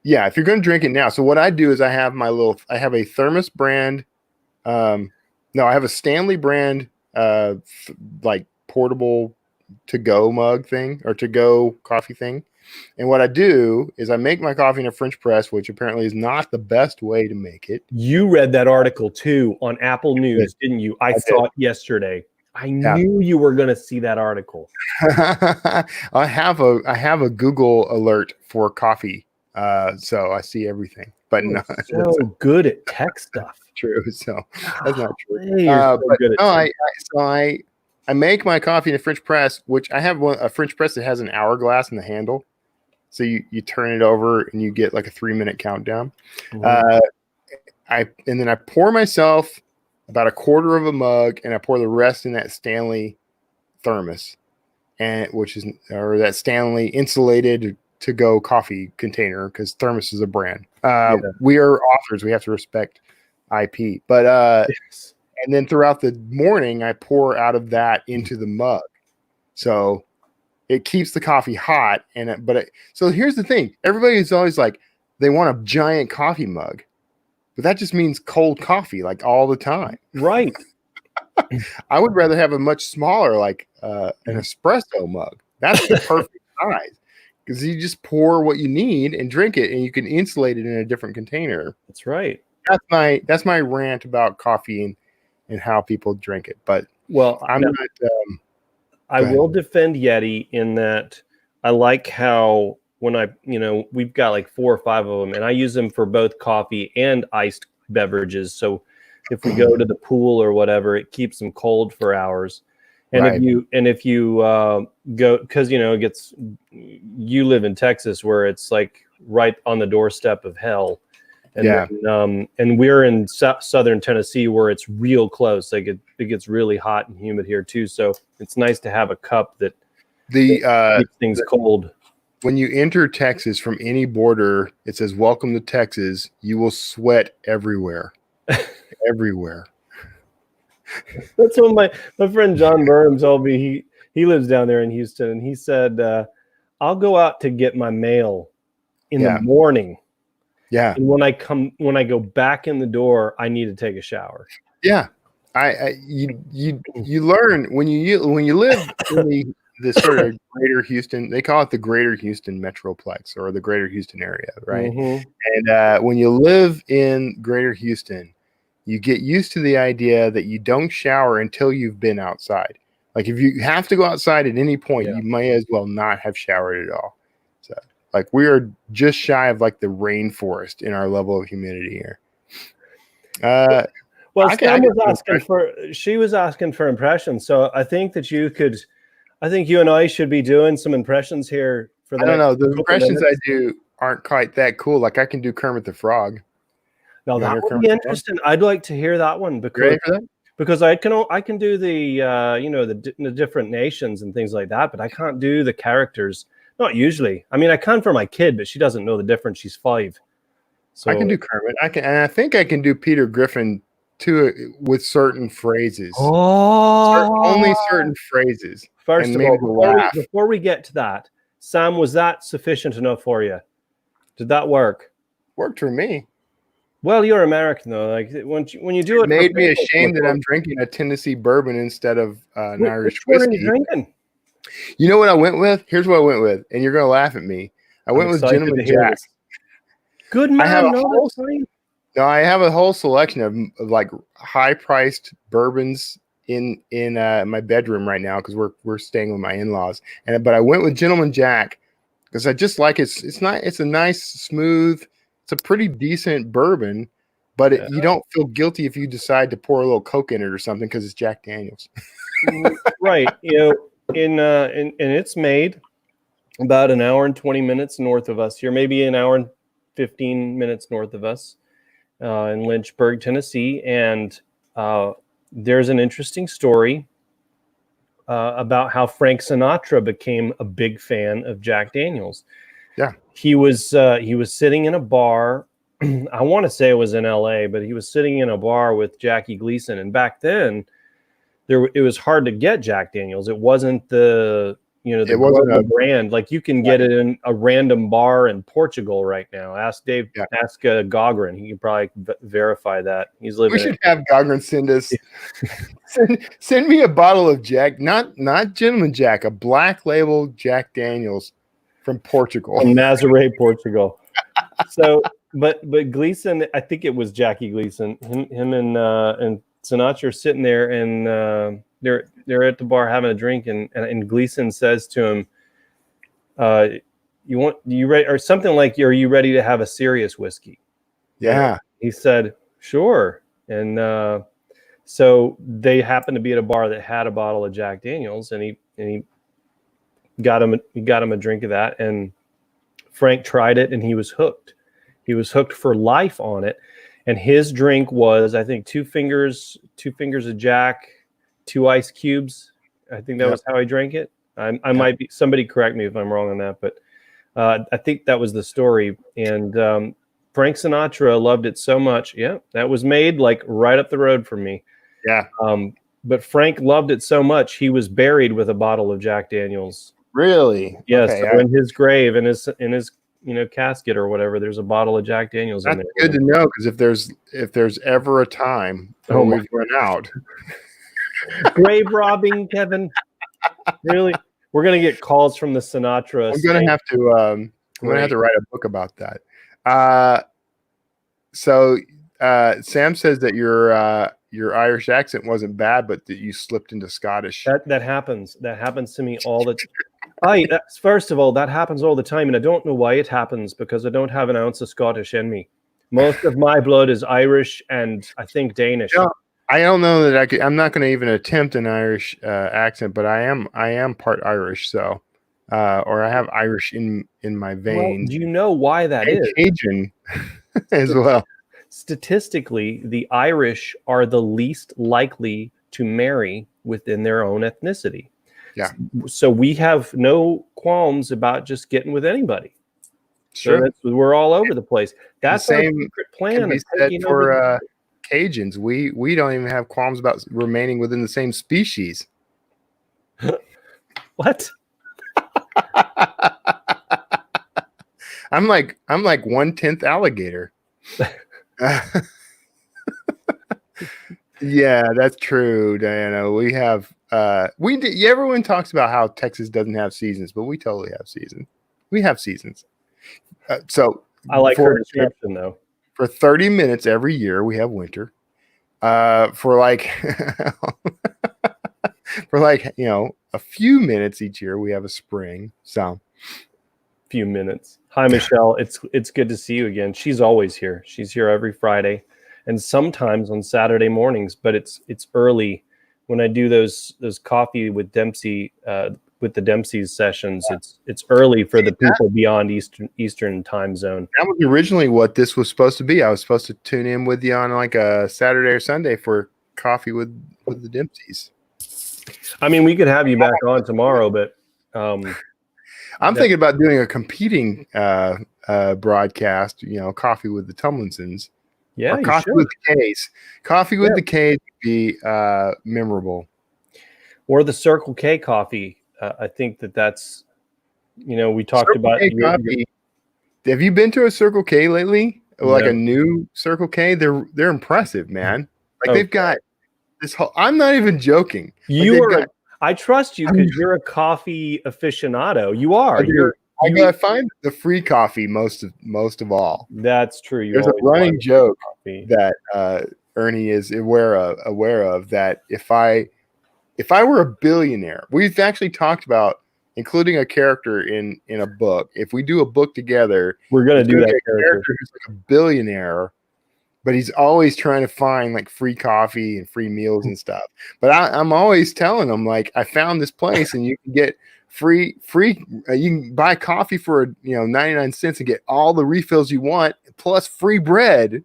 Yeah, if you're going to drink it now. So what I do is I have a Thermos brand. I have a Stanley brand, like portable to-go mug thing, or to-go coffee thing. And what I do is I make my coffee in a French press, which apparently is not the best way to make it. You read that article too on Apple News, didn't you? I saw it yesterday. I knew you were going to see that article. I have a Google alert for coffee, so I see everything. But no, so good at tech stuff. True, so that's not true. I make my coffee in a French press, which I have a French press that has an hourglass in the handle. So you turn it over and you get like a 3-minute countdown. Mm-hmm. And then I pour myself about a quarter of a mug, and I pour the rest in that Stanley thermos, or that Stanley insulated to-go coffee container, because Thermos is a brand. We are authors; we have to respect IP. But and then throughout the morning, I pour out of that into the mug, so it keeps the coffee hot. So here's the thing: everybody is always like, they want a giant coffee mug, but that just means cold coffee, like all the time. Right. I would rather have a much smaller, like an espresso mug. That's the perfect size, because you just pour what you need and drink it, and you can insulate it in a different container. That's right. That's my rant about coffee and how people drink it. But I will defend Yeti in that I like how when we've got like 4 or 5 of them, and I use them for both coffee and iced beverages. So if we go to the pool or whatever, it keeps them cold for hours. And if you go, because you live in Texas where it's like right on the doorstep of hell. And and we're in southern Tennessee where it's real close. Like it gets really hot and humid here too. So it's nice to have a cup that keeps things cold. When you enter Texas from any border, it says "Welcome to Texas." You will sweat everywhere, everywhere. That's what my friend John Burnham told me. He lives down there in Houston, and he said, "I'll go out to get my mail in the morning." Yeah. And when I go back in the door, I need to take a shower. Yeah. You learn when you live in the sort of greater Houston, they call it the greater Houston Metroplex, or the greater Houston area, right? Mm-hmm. And when you live in greater Houston, you get used to the idea that you don't shower until you've been outside. Like if you have to go outside at any point, you may as well not have showered at all. So like we are just shy of like the rainforest in our level of humidity here. Well, I Sam can was do asking she was asking for impressions. So I think that I think you and I should be doing some impressions here for the I don't next know. The couple impressions I minutes. do aren't quite that cool. Like I can do Kermit the Frog. Now You want to that hear would Kermit be the Frog? interesting. I'd like to hear that one You ready for that? because I can do the the different nations and things like that, but I can't do the characters. Not usually. I mean, I can for my kid, but she doesn't know the difference. She's 5. I can So do Kermit. And I think I can do Peter Griffin too with certain phrases. Only certain phrases, first and of maybe all, to laugh. before we get to that, Sam, was that sufficient enough for you? Did that work? Worked for me. Well, you're American though. Like when you do It it for made me people, ashamed that I'm drinking a Tennessee bourbon instead of an Irish which one are you whiskey. drinking? You know what I went with? Here's what I went with, and you're going to laugh at me. I I'm went with excited Gentleman to hear Jack. this. Good I have man. a No, whole that's fine. No, I have a whole selection of like high-priced bourbons in my bedroom right now because we're staying with my in-laws. But I went with Gentleman Jack because I just like it's not it's a nice, smooth, it's a pretty decent bourbon, but Yeah. you don't feel guilty if you decide to pour a little Coke in it or something because it's Jack Daniels. Right. And it's made about an hour and 20 minutes north of us here, maybe an hour and 15 minutes north of us. In Lynchburg, Tennessee, and there's an interesting story about how Frank Sinatra became a big fan of Jack Daniels. Yeah, he was sitting in a bar. I want to say it was in L.A., but he was sitting in a bar with Jackie Gleason, and back then it was hard to get Jack Daniels. It wasn't the it wasn't global a brand. Like you can get it in a random bar in Portugal right now. Ask Dave. Yeah. Ask Gogren. He can probably verify that. He's living. We should have Gogren send us send me a bottle of Jack, not Gentleman Jack, a black label Jack Daniels from Portugal. From Nazaré, Portugal. So, but Gleason, I think it was Jackie Gleason. Him and Sinatra are sitting there, and they're at the bar having a drink, and Gleason says to him, you ready, or something like, are you ready to have a serious whiskey? Yeah. And he said, sure. And so they happened to be at a bar that had a bottle of Jack Daniels, and he got him a drink of that, and Frank tried it, and he was hooked. He was hooked for life on it. And his drink was, I think, two fingers of Jack, 2 ice cubes. I think that was how he drank it. I might be, somebody correct me if I'm wrong on that, but I think that was the story. And Frank Sinatra loved it so much. Yeah, that was made like right up the road from me. Yeah. But Frank loved it so much, he was buried with a bottle of Jack Daniels. Really? Yeah. Okay, So in his grave, in his casket or whatever, there's a bottle of Jack Daniels in that's there. good to know, because if there's ever a time when we've run out. Grave robbing, Kevin. Really? We're gonna get calls from the Sinatra. I'm gonna have to write a book about that. So Sam says that your Irish accent wasn't bad, but that you slipped into Scottish. That happens. That happens to me all the first of all, that happens all the time, and I don't know why it happens, because I don't have an ounce of Scottish in me. Most of my blood is Irish and I think Danish. No, I don't know that I could. I'm not going to even attempt an Irish accent, but I am part Irish, so or I have Irish in my veins. Well, do you know why that is? Cajun as well. Statistically, the Irish are the least likely to marry within their own ethnicity. Yeah. So we have no qualms about just getting with anybody. Sure. So we're all over the place. That's the our same secret plan. Can be said for Cajuns. We don't even have qualms about remaining within the same species. What? I'm like 1/10 alligator. Yeah, that's true, Diana. We have everyone talks about how Texas doesn't have seasons, but we totally have seasons. We have seasons. So I like her description though. For 30 minutes every year, we have winter. For like a few minutes each year, we have a spring. So few minutes. Hi, Michelle. It's good to see you again. She's always here. She's here every Friday. and sometimes on Saturday mornings. But it's early when I do those coffee with Dempsey with the Dempsey's sessions. It's early for the people beyond Eastern time zone. That was originally what this was supposed to be. I was supposed to tune in with you on like a Saturday or Sunday for coffee with the Dempseys. I mean, we could have you back on tomorrow, but I'm thinking about doing a competing broadcast. Coffee with the Tumlinsons. Yeah, or coffee with the K's. Coffee with the K's would be memorable. Or the Circle K coffee. I think that's. We talked Circle about. Have you been to a Circle K lately? Like No. a new Circle K? They're impressive, man. Like they've got this whole. I'm not even joking. I trust you because you're a coffee aficionado. You are. I find the free coffee most of all. That's true. There's a running joke that Ernie is aware of that if I were a billionaire, we've actually talked about including a character in a book. If we do a book together, we're gonna do that character who's like a billionaire, but he's always trying to find like free coffee and free meals and stuff. But I'm always telling him, like, I found this place and you can get free you can buy coffee for 99 cents and get all the refills you want plus free bread.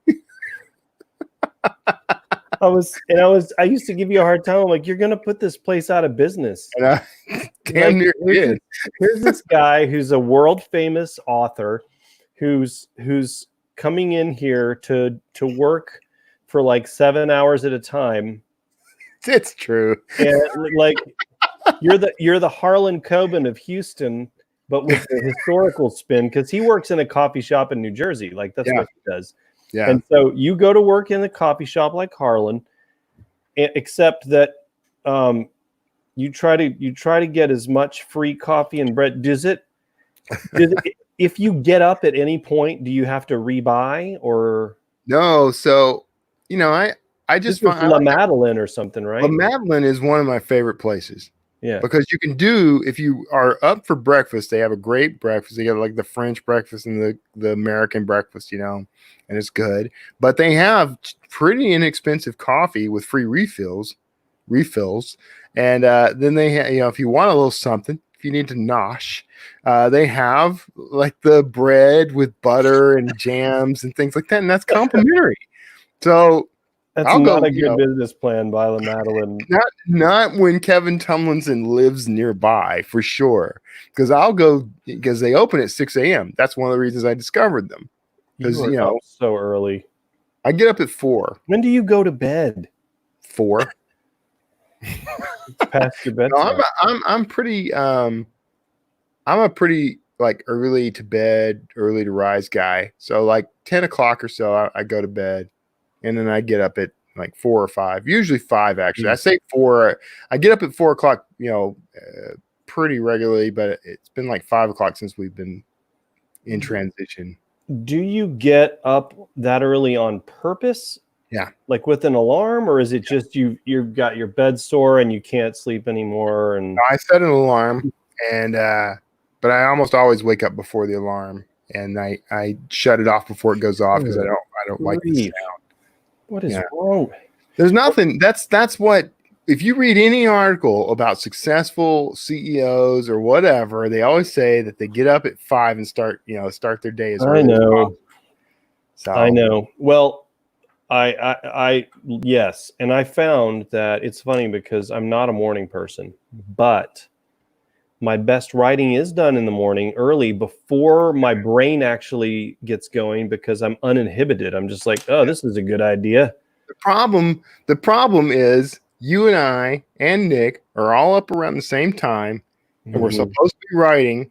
I used to give you a hard time. I'm like, you're gonna put this place out of business. And damn near did. Here's this guy who's a world famous author who's coming in here to work for like 7 hours at a time. It's true. And like you're the Harlan Coben of Houston, but with the historical spin, because he works in a coffee shop in New Jersey. Like that's what he does. Yeah. And so you go to work in a coffee shop like Harlan, except that you try to get as much free coffee and bread. Does it if you get up at any point, do you have to rebuy or no? So I just find La Madeleine or something, right? La Madeleine is one of my favorite places. Yeah, because you can do, if you are up for breakfast, they have a great breakfast. They got like the French breakfast and the American breakfast, and it's good. But they have pretty inexpensive coffee with free refills, and then they have, if you want a little something, if you need to nosh, they have like the bread with butter and jams and things like that, and that's complimentary. So. That's not a good business plan by La Madeleine. Not when Kevin Tumlinson lives nearby, for sure. Because I'll go because they open at 6 a.m. That's one of the reasons I discovered them. Because so early. I get up at 4. When do you go to bed? 4. It's past your bedtime. No, I'm pretty I'm a pretty like early to bed, early to rise guy. So like 10 o'clock or so, I go to bed. And then I get up at like 4 or 5, usually 5 actually. I say 4. I get up at 4 o'clock, pretty regularly, but it's been like 5 o'clock since we've been in transition. Do you get up that early on purpose? Yeah. Like with an alarm, or is it just you've got your bed sore and you can't sleep anymore? And I set an alarm, and but I almost always wake up before the alarm, and I shut it off before it goes off because I don't like the sound. What is wrong? There's nothing. That's what. If you read any article about successful CEOs or whatever, they always say that they get up at 5 and start their day as early as possible. So I know. Well, I yes, and I found that it's funny because I'm not a morning person, but my best writing is done in the morning early before my brain actually gets going because I'm uninhibited. I'm just like, oh, this is a good idea. The problem is you and I and Nick are all up around the same time, and we're supposed to be writing,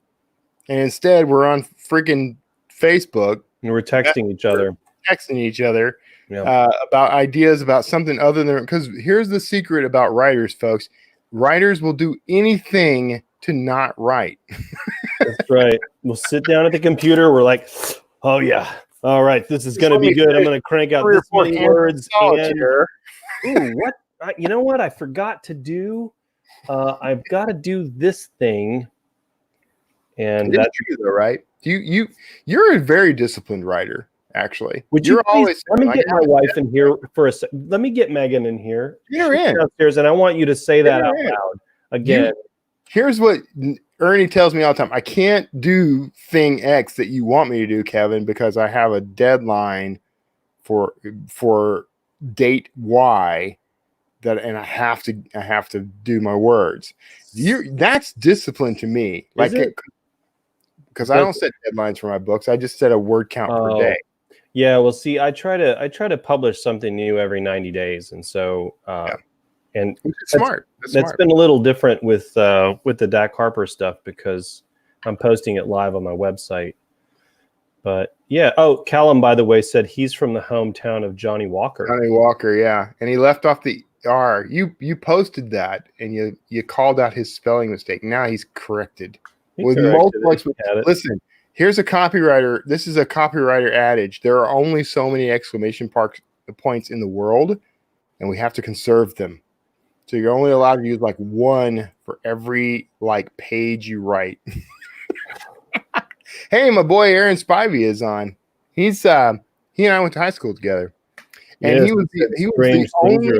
and instead we're on freaking Facebook and we're texting each other. About ideas about something other than, because here's the secret about writers, folks. Writers will do anything to not write. That's right. We'll sit down at the computer. We're like, oh yeah, all right, this is going to be good. I'm going to crank out this many words. And, ooh, what? You know what? I forgot to do. I've got to do this thing. And that's true, though, right? You're a very disciplined writer. Actually, Would you're you please always let me like, get my wife in here for a second. Let me get Megan in here. Get her She's in. downstairs, and I want you to say that her out in. loud again. Here's what Ernie tells me all the time. I can't do thing X that you want me to do, Kevin, because I have a deadline for date Y and I have to do my words. That's discipline to me. Is it? Because I don't set deadlines for my books. I just set a word count per day. Yeah, well, see, I try to publish something new every 90 days, and so and it's smart. That's been a little different with the Dak Harper stuff because I'm posting it live on my website. But yeah, Callum, by the way, said he's from the hometown of Johnny Walker. Johnny Walker, yeah, and he left off the R. You posted that and you called out his spelling mistake. Now he's corrected. Listen, here's a copywriter. This is a copywriter adage. There are only so many exclamation points in the world, and we have to conserve them. So you're only allowed to use like one for every like page you write. Hey, my boy Aaron Spivey is on. He's he and I went to high school together, and he was the only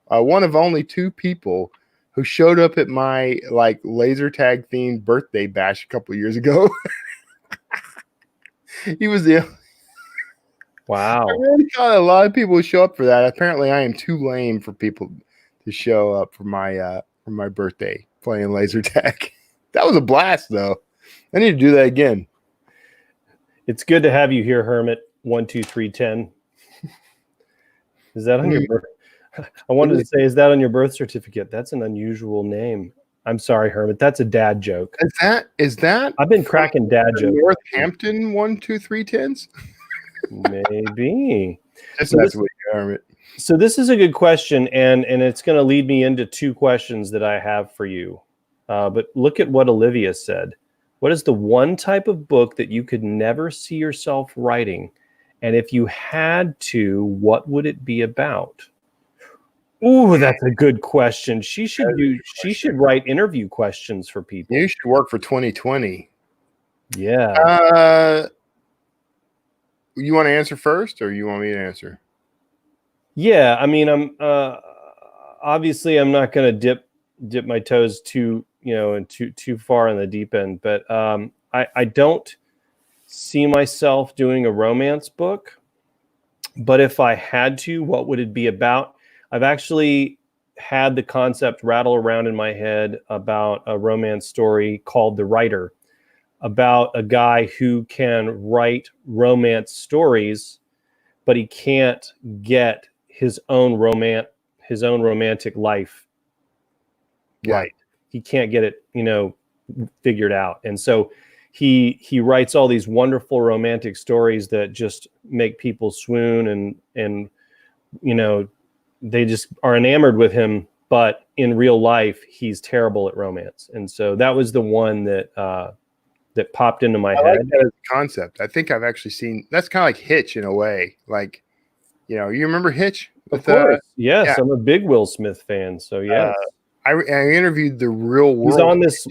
one of only two people who showed up at my like laser tag themed birthday bash a couple of years ago. He was the wow. I really thought a lot of people would show up for that. Apparently, I am too lame for people to show up for my birthday playing laser tag. That was a blast, though. I need to do that again. It's good to have you here, Hermit. 12310. Is that on your birth? I wanted to say, is that on your birth certificate? That's an unusual name. I'm sorry, Hermit. That's a dad joke. Is that? I've been cracking dad jokes. Northampton 12310s. Maybe. Hermit. So this is a good question, and it's going to lead me into two questions that I have for you. But look at what Olivia said. What is the one type of book that you could never see yourself writing? And if you had to, what would it be about? Ooh, that's a good question. She should write interview questions for people. You should work for 2020. Yeah. You want to answer first, or you want me to answer? Yeah, I mean, I'm obviously I'm not going to dip my toes too far in the deep end, but I don't see myself doing a romance book. But if I had to, what would it be about? I've actually had the concept rattle around in my head about a romance story called The Writer, about a guy who can write romance stories, but he can't get his own romantic life right. He can't get it, figured out. And so he writes all these wonderful romantic stories that just make people swoon and they just are enamored with him, but in real life he's terrible at romance. And so that was the one that popped into my head. Like that as a concept. I think I've actually seen that's kind of like Hitch in a way. Like, you remember Hitch? Of course. Yes, yeah. I'm a big Will Smith fan. So yes. I interviewed the real world.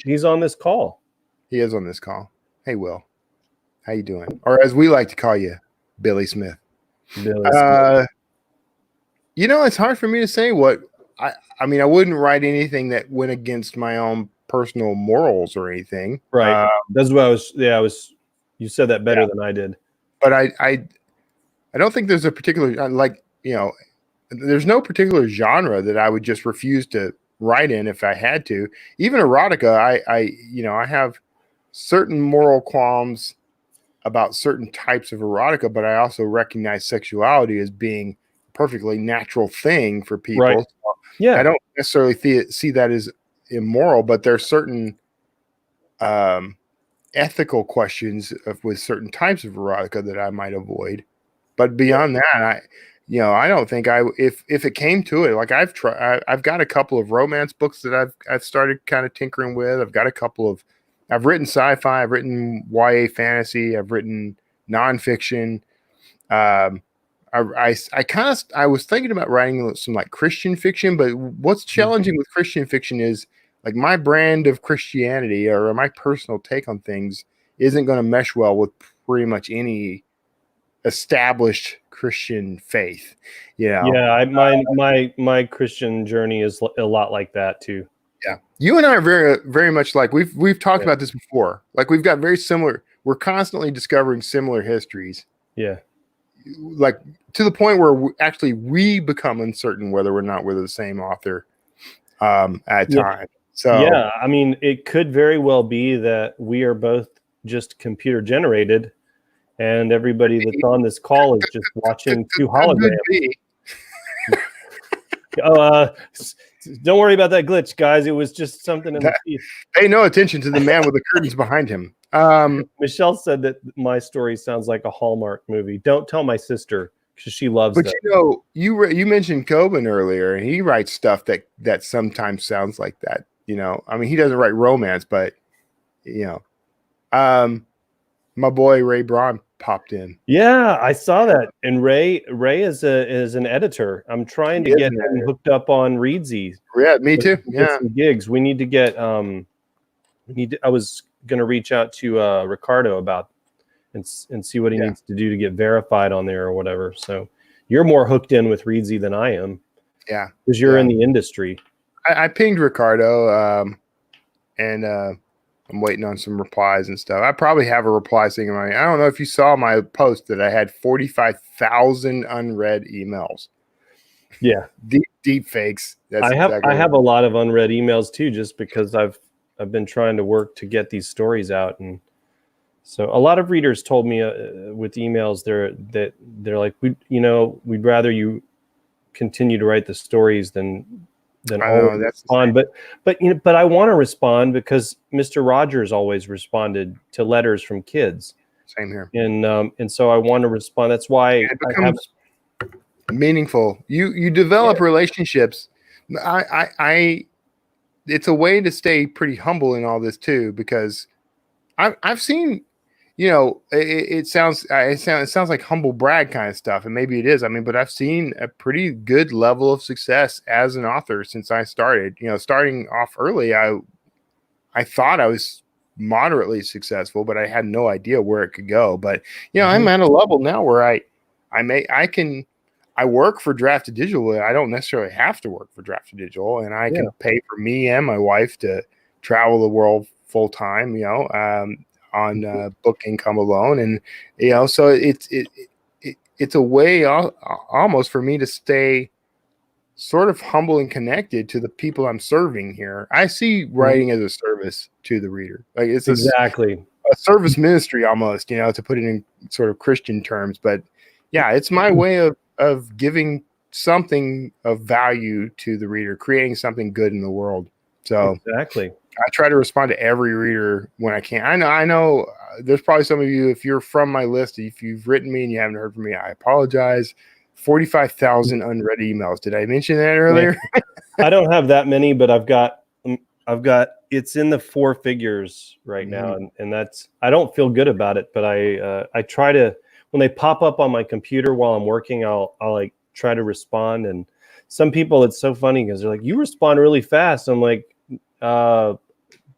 He's on this call. He is on this call. Hey, Will, how you doing? Or as we like to call you, Billy Smith. Billy Smith. It's hard for me to say what I mean. I wouldn't write anything that went against my own personal morals or anything. Right. That's what I was. You said that better than I did. But I don't think there's a particular there's no particular genre that I would just refuse to write in if I had to. Even erotica, I have certain moral qualms about certain types of erotica, but I also recognize sexuality as being a perfectly natural thing for people. Right. So yeah. I don't necessarily see that as immoral, but there's certain ethical questions with certain types of erotica that I might avoid. But beyond that, I don't think if it came to it, like I've got a couple of romance books that I've started kind of tinkering with. I've written sci-fi, I've written YA fantasy, I've written nonfiction. I was thinking about writing some like Christian fiction, but what's challenging with Christian fiction is like my brand of Christianity or my personal take on things isn't going to mesh well with pretty much any established Christian faith. Yeah, my Christian journey is a lot like that too. Yeah, you and I are very very much like we've talked Yeah. about this before. Like we've got very similar. We're constantly discovering similar histories. Yeah. Like to the point where we become uncertain whether or not we're the same author at times. So yeah, I mean, it could very well be that we are both just computer generated, and everybody that's on this call is just watching two holograms. Don't worry about that glitch, guys. It was just something in the feed. Pay no attention to the man with the curtains behind him. Michelle said that my story sounds like a Hallmark movie. Don't tell my sister because she loves but that. You mentioned Coben earlier, and he writes stuff that sometimes sounds like that. I mean, he doesn't write romance, but my boy Ray Braun popped in. Yeah, I saw that. And Ray is an editor. I'm trying to get him hooked up on Reedsy. Yeah, me too. Yeah, some gigs. We need to get. I was going to reach out to Ricardo about and see what he needs to do to get verified on there or whatever. So you're more hooked in with Reedsy than I am. Yeah, because you're in the industry. I pinged Ricardo, and I'm waiting on some replies and stuff. I probably have a reply saying, I don't know if you saw my post that I had 45,000 unread emails. Yeah, deep fakes. I have a lot of unread emails too, just because I've been trying to work to get these stories out, and so a lot of readers told me with emails they're like, we'd rather you continue to write the stories than always respond. But I want to respond because Mr. Rogers always responded to letters from kids. Same here. And so I want to respond. That's why it becomes meaningful. You develop relationships. I it's a way to stay pretty humble in all this too, because I've seen, it sounds like humble brag kind of stuff, and maybe it is. I mean, but I've seen a pretty good level of success as an author since I started. Starting off early, I thought I was moderately successful, but I had no idea where it could go. But I'm at a level now where I work for Drafted Digital. I don't necessarily have to work for Drafted Digital, and I can pay for me and my wife to travel the world full time. On book income alone, and so it's a way almost for me to stay sort of humble and connected to the people I'm serving here. I see writing as a service to the reader. Like it's exactly a service ministry almost, to put it in sort of Christian terms. But yeah, it's my way of giving something of value to the reader, creating something good in the world. So exactly. I try to respond to every reader when I can. I know there's probably some of you, if you're from my list, if you've written me and you haven't heard from me, I apologize. 45,000 unread emails. Did I mention that earlier? I don't have that many, but I've got it's in the 4 figures right now. And that's, I don't feel good about it, but I try to, when they pop up on my computer while I'm working, I'll like try to respond. And some people, it's so funny because they're like, you respond really fast. I'm like,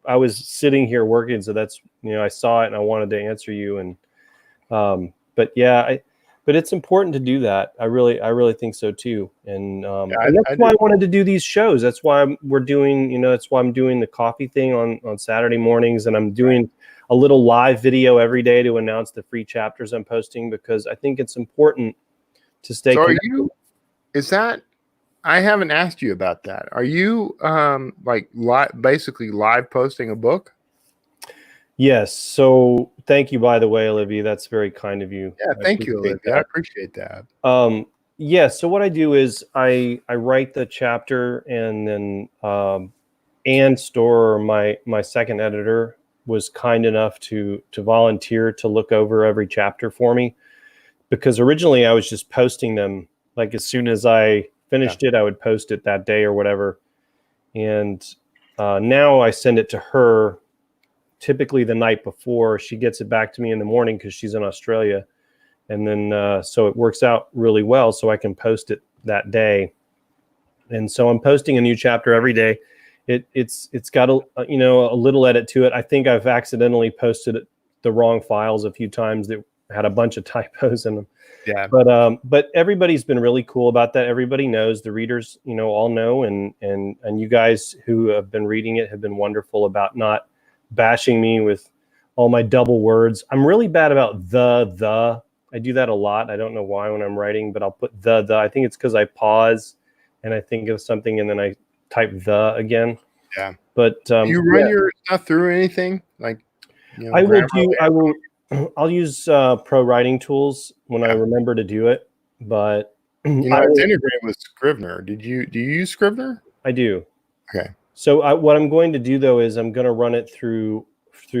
I was sitting here working, so that's, I saw it and I wanted to answer you. And but it's important to do that. I really think so too. And that's why I wanted to do these shows. That's why we're doing, that's why I'm doing the coffee thing on Saturday mornings, and I'm doing a little live video every day to announce the free chapters I'm posting, because I think it's important to stay connected. I haven't asked you about that. Are you basically live posting a book? Yes. So thank you, by the way, Olivia. That's very kind of you. Yeah, thank you, Olivia. I appreciate that. Yeah. So what I do is I write the chapter, and then Ann Storr, my second editor, was kind enough to volunteer to look over every chapter for me, because originally I was just posting them, like as soon as I finished it, I would post it that day or whatever. And now I send it to her typically the night before. She gets it back to me in the morning because she's in Australia. And then so it works out really well, so I can post it that day. And so I'm posting a new chapter every day. It's got a little edit to it. I think I've accidentally posted the wrong files a few times that had a bunch of typos in them. Yeah. But everybody's been really cool about that. Everybody knows, the readers, all know, and you guys who have been reading it have been wonderful about not bashing me with all my double words. I'm really bad about the. I do that a lot. I don't know why when I'm writing, but I'll put the. I think it's because I pause and I think of something and then I type the again. Yeah. But do you run your stuff through anything like? I'll use pro writing tools when I remember to do it, but it's integrated with Scrivener. Do you use Scrivener? I do. Okay. So what I'm going to do though is I'm going to run it through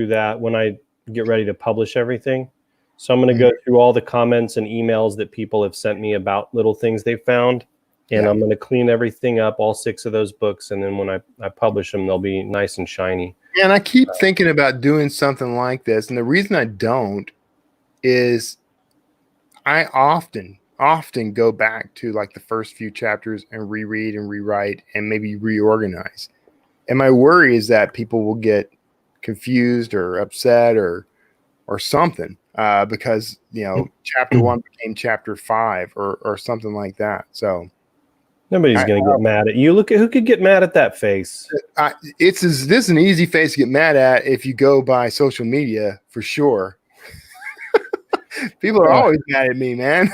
that when I get ready to publish everything. So I'm going to go through all the comments and emails that people have sent me about little things they found, and I'm going to clean everything up, all 6 of those books, and then when I publish them, they'll be nice and shiny. And I keep thinking about doing something like this, and the reason I don't is I often go back to like the first few chapters and reread and rewrite and maybe reorganize. And my worry is that people will get confused or upset or something because chapter 1 became chapter 5 or something like that. So nobody's going to get mad at you. Look at who could get mad at that face. This is an easy face to get mad at if you go by social media for sure. People are always mad at me, man.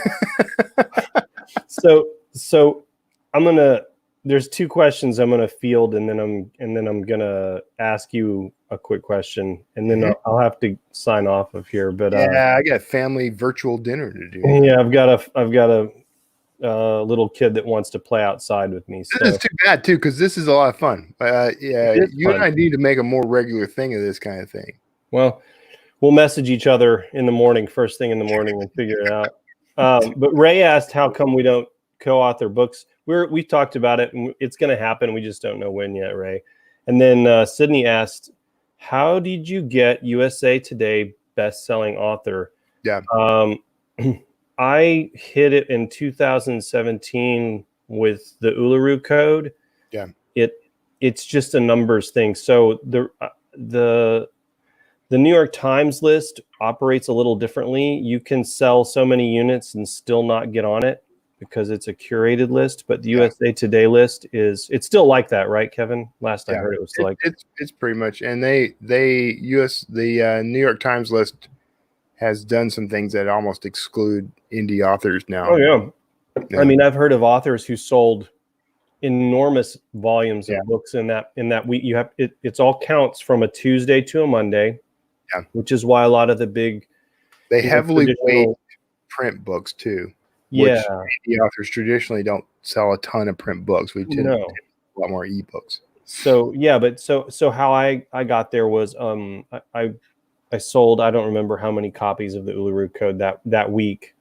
So I'm gonna. There's 2 questions I'm gonna field, and then I'm gonna ask you a quick question, and then I'll have to sign off of here. But I got family virtual dinner to do. Yeah, I've got a little kid that wants to play outside with me. So. This is too bad too, because this is a lot of fun. You and I need to make a more regular thing of this kind of thing. Well, we'll message each other in the morning, first thing in the morning, and figure it out. But Ray asked, how come we don't co-author books? We talked about it, and it's going to happen. We just don't know when yet, Ray. And then Sydney asked, how did you get USA Today best-selling author? Yeah. I hit it in 2017 with the Uluru Code. Yeah. It's just a numbers thing. So the New York Times list operates a little differently. You can sell so many units and still not get on it because it's a curated list. But the USA Today list it's still like that, right, Kevin? Last I heard it was still like it's pretty much. And the New York Times list has done some things that almost exclude indie authors now. Oh yeah. I mean, I've heard of authors who sold enormous volumes of books in that week. You have it's all counts from a Tuesday to a Monday. Yeah. Which is why a lot of the big they heavily weight print books too. Yeah. Which indie authors traditionally don't sell a ton of print books. We tend to a lot more ebooks. So but so how I got there was I sold, I don't remember how many copies of the Uluru Code that week.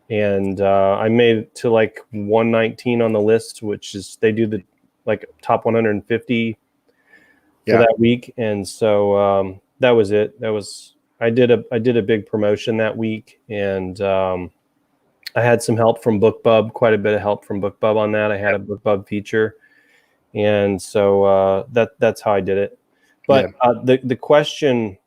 And I made it to like 119 on the list, which is they do the like top 150 for that week. And so that was it. I did a big promotion that week, and I had some help from BookBub, quite a bit of help from BookBub on that. I had a BookBub feature, and so that's how I did it. But the question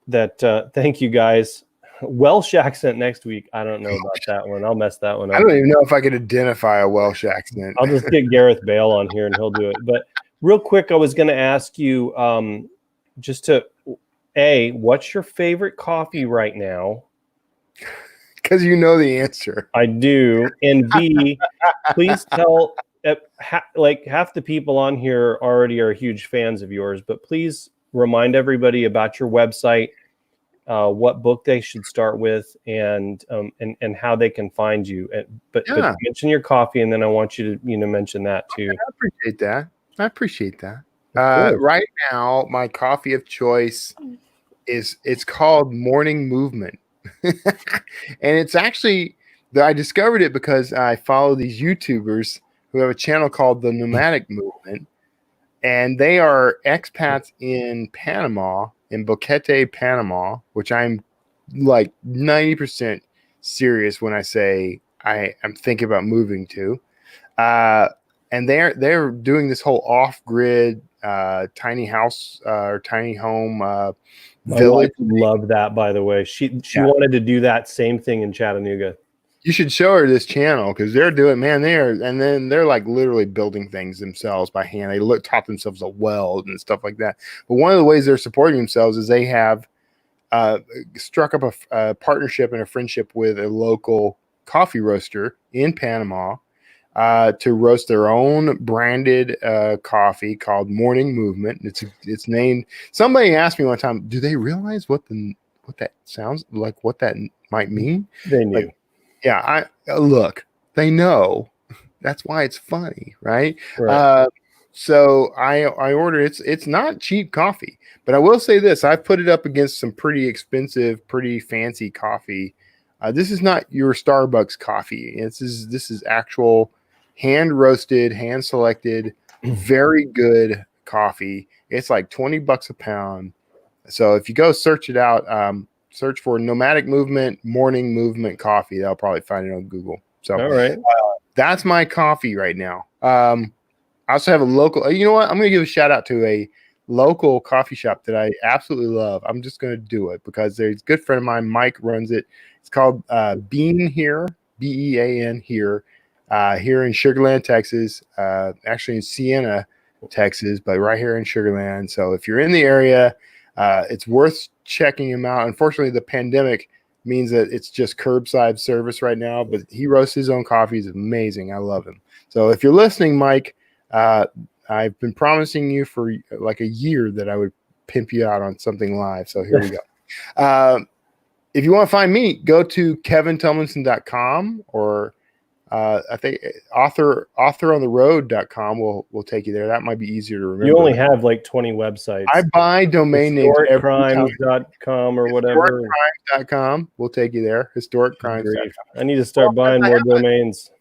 that thank you guys. Welsh accent next week. I don't know about that one. I'll mess that one up. I don't even know if I could identify a Welsh accent. I'll just get Gareth Bale on here and he'll do it. But real quick, I was going to ask you just to what's your favorite coffee right now? Because you know the answer. I do. And B, please tell like half the people on here already are huge fans of yours, but please remind everybody about your website, what book they should start with, and how they can find you. But mention your coffee, and then I want you to mention that too. I appreciate that. Right now, my coffee of choice it's called Morning Movement, and it's actually I discovered it because I follow these YouTubers who have a channel called the Nomadic Movement, and they are expats in Panama. In Boquete, Panama, which I'm like 90% serious when I say I'm thinking about moving to, and they're doing this whole off-grid tiny house or tiny home My wife village. loved that, by the way. She wanted to do that same thing in Chattanooga. You should show her this channel because they're doing, man, they're like literally building things themselves by hand. They taught themselves a weld and stuff like that. But one of the ways they're supporting themselves is they have struck up a partnership and a friendship with a local coffee roaster in Panama to roast their own branded coffee called Morning Movement. It's named. Somebody asked me one time, do they realize what that sounds like? What that might mean? They knew. Yeah, look, they know. That's why it's funny, right? Right. So I ordered it's not cheap coffee, but I will say this: I've put it up against some pretty expensive, pretty fancy coffee. This is not your Starbucks coffee. This is actual hand roasted, hand selected, very good coffee. It's like $20 a pound. So if you go search it out, search for Nomadic Movement Morning Movement Coffee. They'll probably find it on Google. So all right, that's my coffee right now. I also have a local. You know what? I'm going to give a shout out to a local coffee shop that I absolutely love. I'm just going to do it because there's a good friend of mine, Mike, runs it. It's called Bean Here, Bean Here, here in Sugar Land, Texas. Actually in Siena, Texas, but right here in Sugar Land. So if you're in the area, it's worth checking him out. Unfortunately, the pandemic means that it's just curbside service right now, but he roasts his own coffee. He's amazing. I love him. So if you're listening, Mike, I've been promising you for like a year that I would pimp you out on something live. So here we go. If you want to find me, go to kevintumlinson.com or I think authorontheroad.com will take you there. That might be easier to remember. you only have like 20 websites. I buy domain names. Historiccrimes.com or whatever. Historiccrimes.com will take you there. Historiccrimes.com. I need to start buying more domains.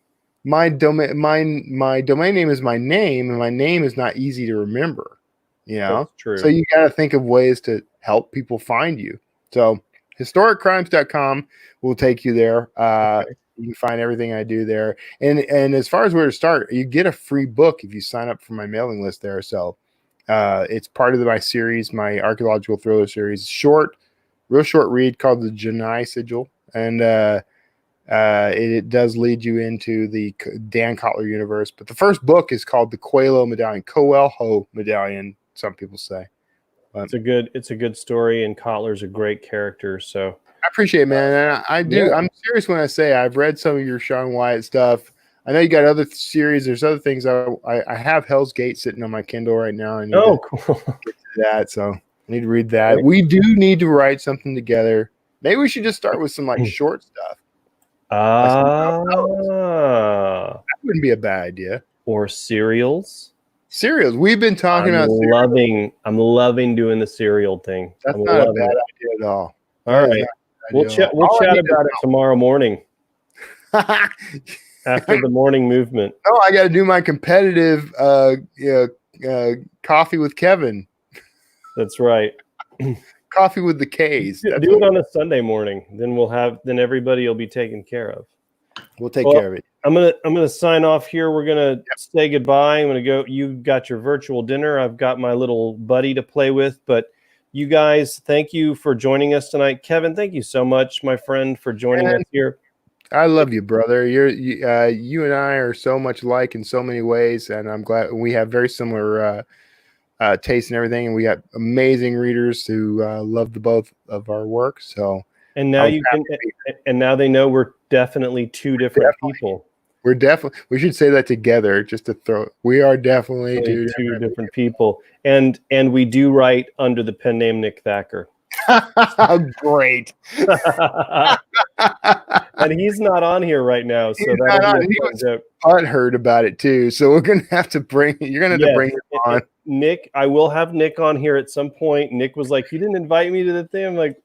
My domain name is my name, and my name is not easy to remember. You know, That's true. So you got to think of ways to help people find you. So historiccrimes.com will take you there. Okay. You can find everything I do there. And as far as where to start, you get a free book if you sign up for my mailing list there. So it's part of my series, my archaeological thriller series, real short read called the Janai Sigil. And it does lead you into the Dan Kotler universe. But the first book is called the Coelho Medallion, some people say. It's a good story, and Kotler's a great character. So I appreciate it, man. And I do. Yeah. I'm serious when I say I've read some of your Sean Wyatt stuff. I know you got other series. There's other things. I have Hell's Gate sitting on my Kindle right now. I need to cool. Get to that. So I need to read that. Right. We do need to write something together. Maybe we should just start with some like short stuff. That wouldn't be a bad idea. Or serials. Serials. We've been talking about serials. I'm loving doing the serial thing. That's not a bad idea at all. All right. We'll chat about it tomorrow morning. After the morning movement. Oh, I got to do my competitive coffee with Kevin. That's right. Coffee with the K's. Do it on a Sunday morning. Then everybody will be taken care of. We'll take care of it. I'm gonna sign off here. We're gonna say goodbye. I'm gonna go. You got your virtual dinner. I've got my little buddy to play with. But you guys, thank you for joining us tonight. Kevin, thank you so much, my friend, for joining us here. I love you, brother. You and I are so much alike in so many ways, and I'm glad we have very similar taste and everything, and we got amazing readers who love the both of our work. So, and now now they know we're definitely two different people. We should say that together just to throw. We are definitely two different people, and we do write under the pen name Nick Thacker. Great. And he's not on here right now, so I'd heard about it too. So we're gonna have to bring. You're gonna have to bring him on. Nick, I will have Nick on here at some point. Nick was like, "You didn't invite me to the thing." I'm like,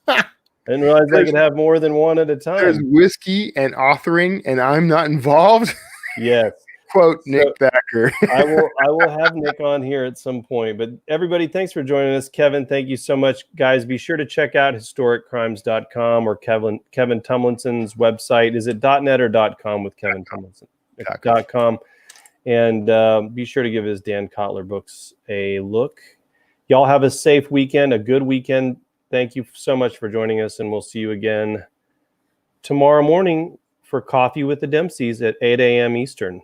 I didn't realize I could have more than one at a time. There's whiskey and authoring, and I'm not involved. Yes. Quote Nick Thacker. I will have Nick on here at some point. But everybody, thanks for joining us. Kevin, thank you so much. Guys, be sure to check out historiccrimes.com or Kevin Tumlinson's website. Is it .net or .com with Kevin Tumlinson? .com. And be sure to give his Dan Kotler books a look. Y'all have a safe weekend, a good weekend. Thank you so much for joining us, and we'll see you again tomorrow morning for Coffee with the Dempseys at 8 a.m. Eastern.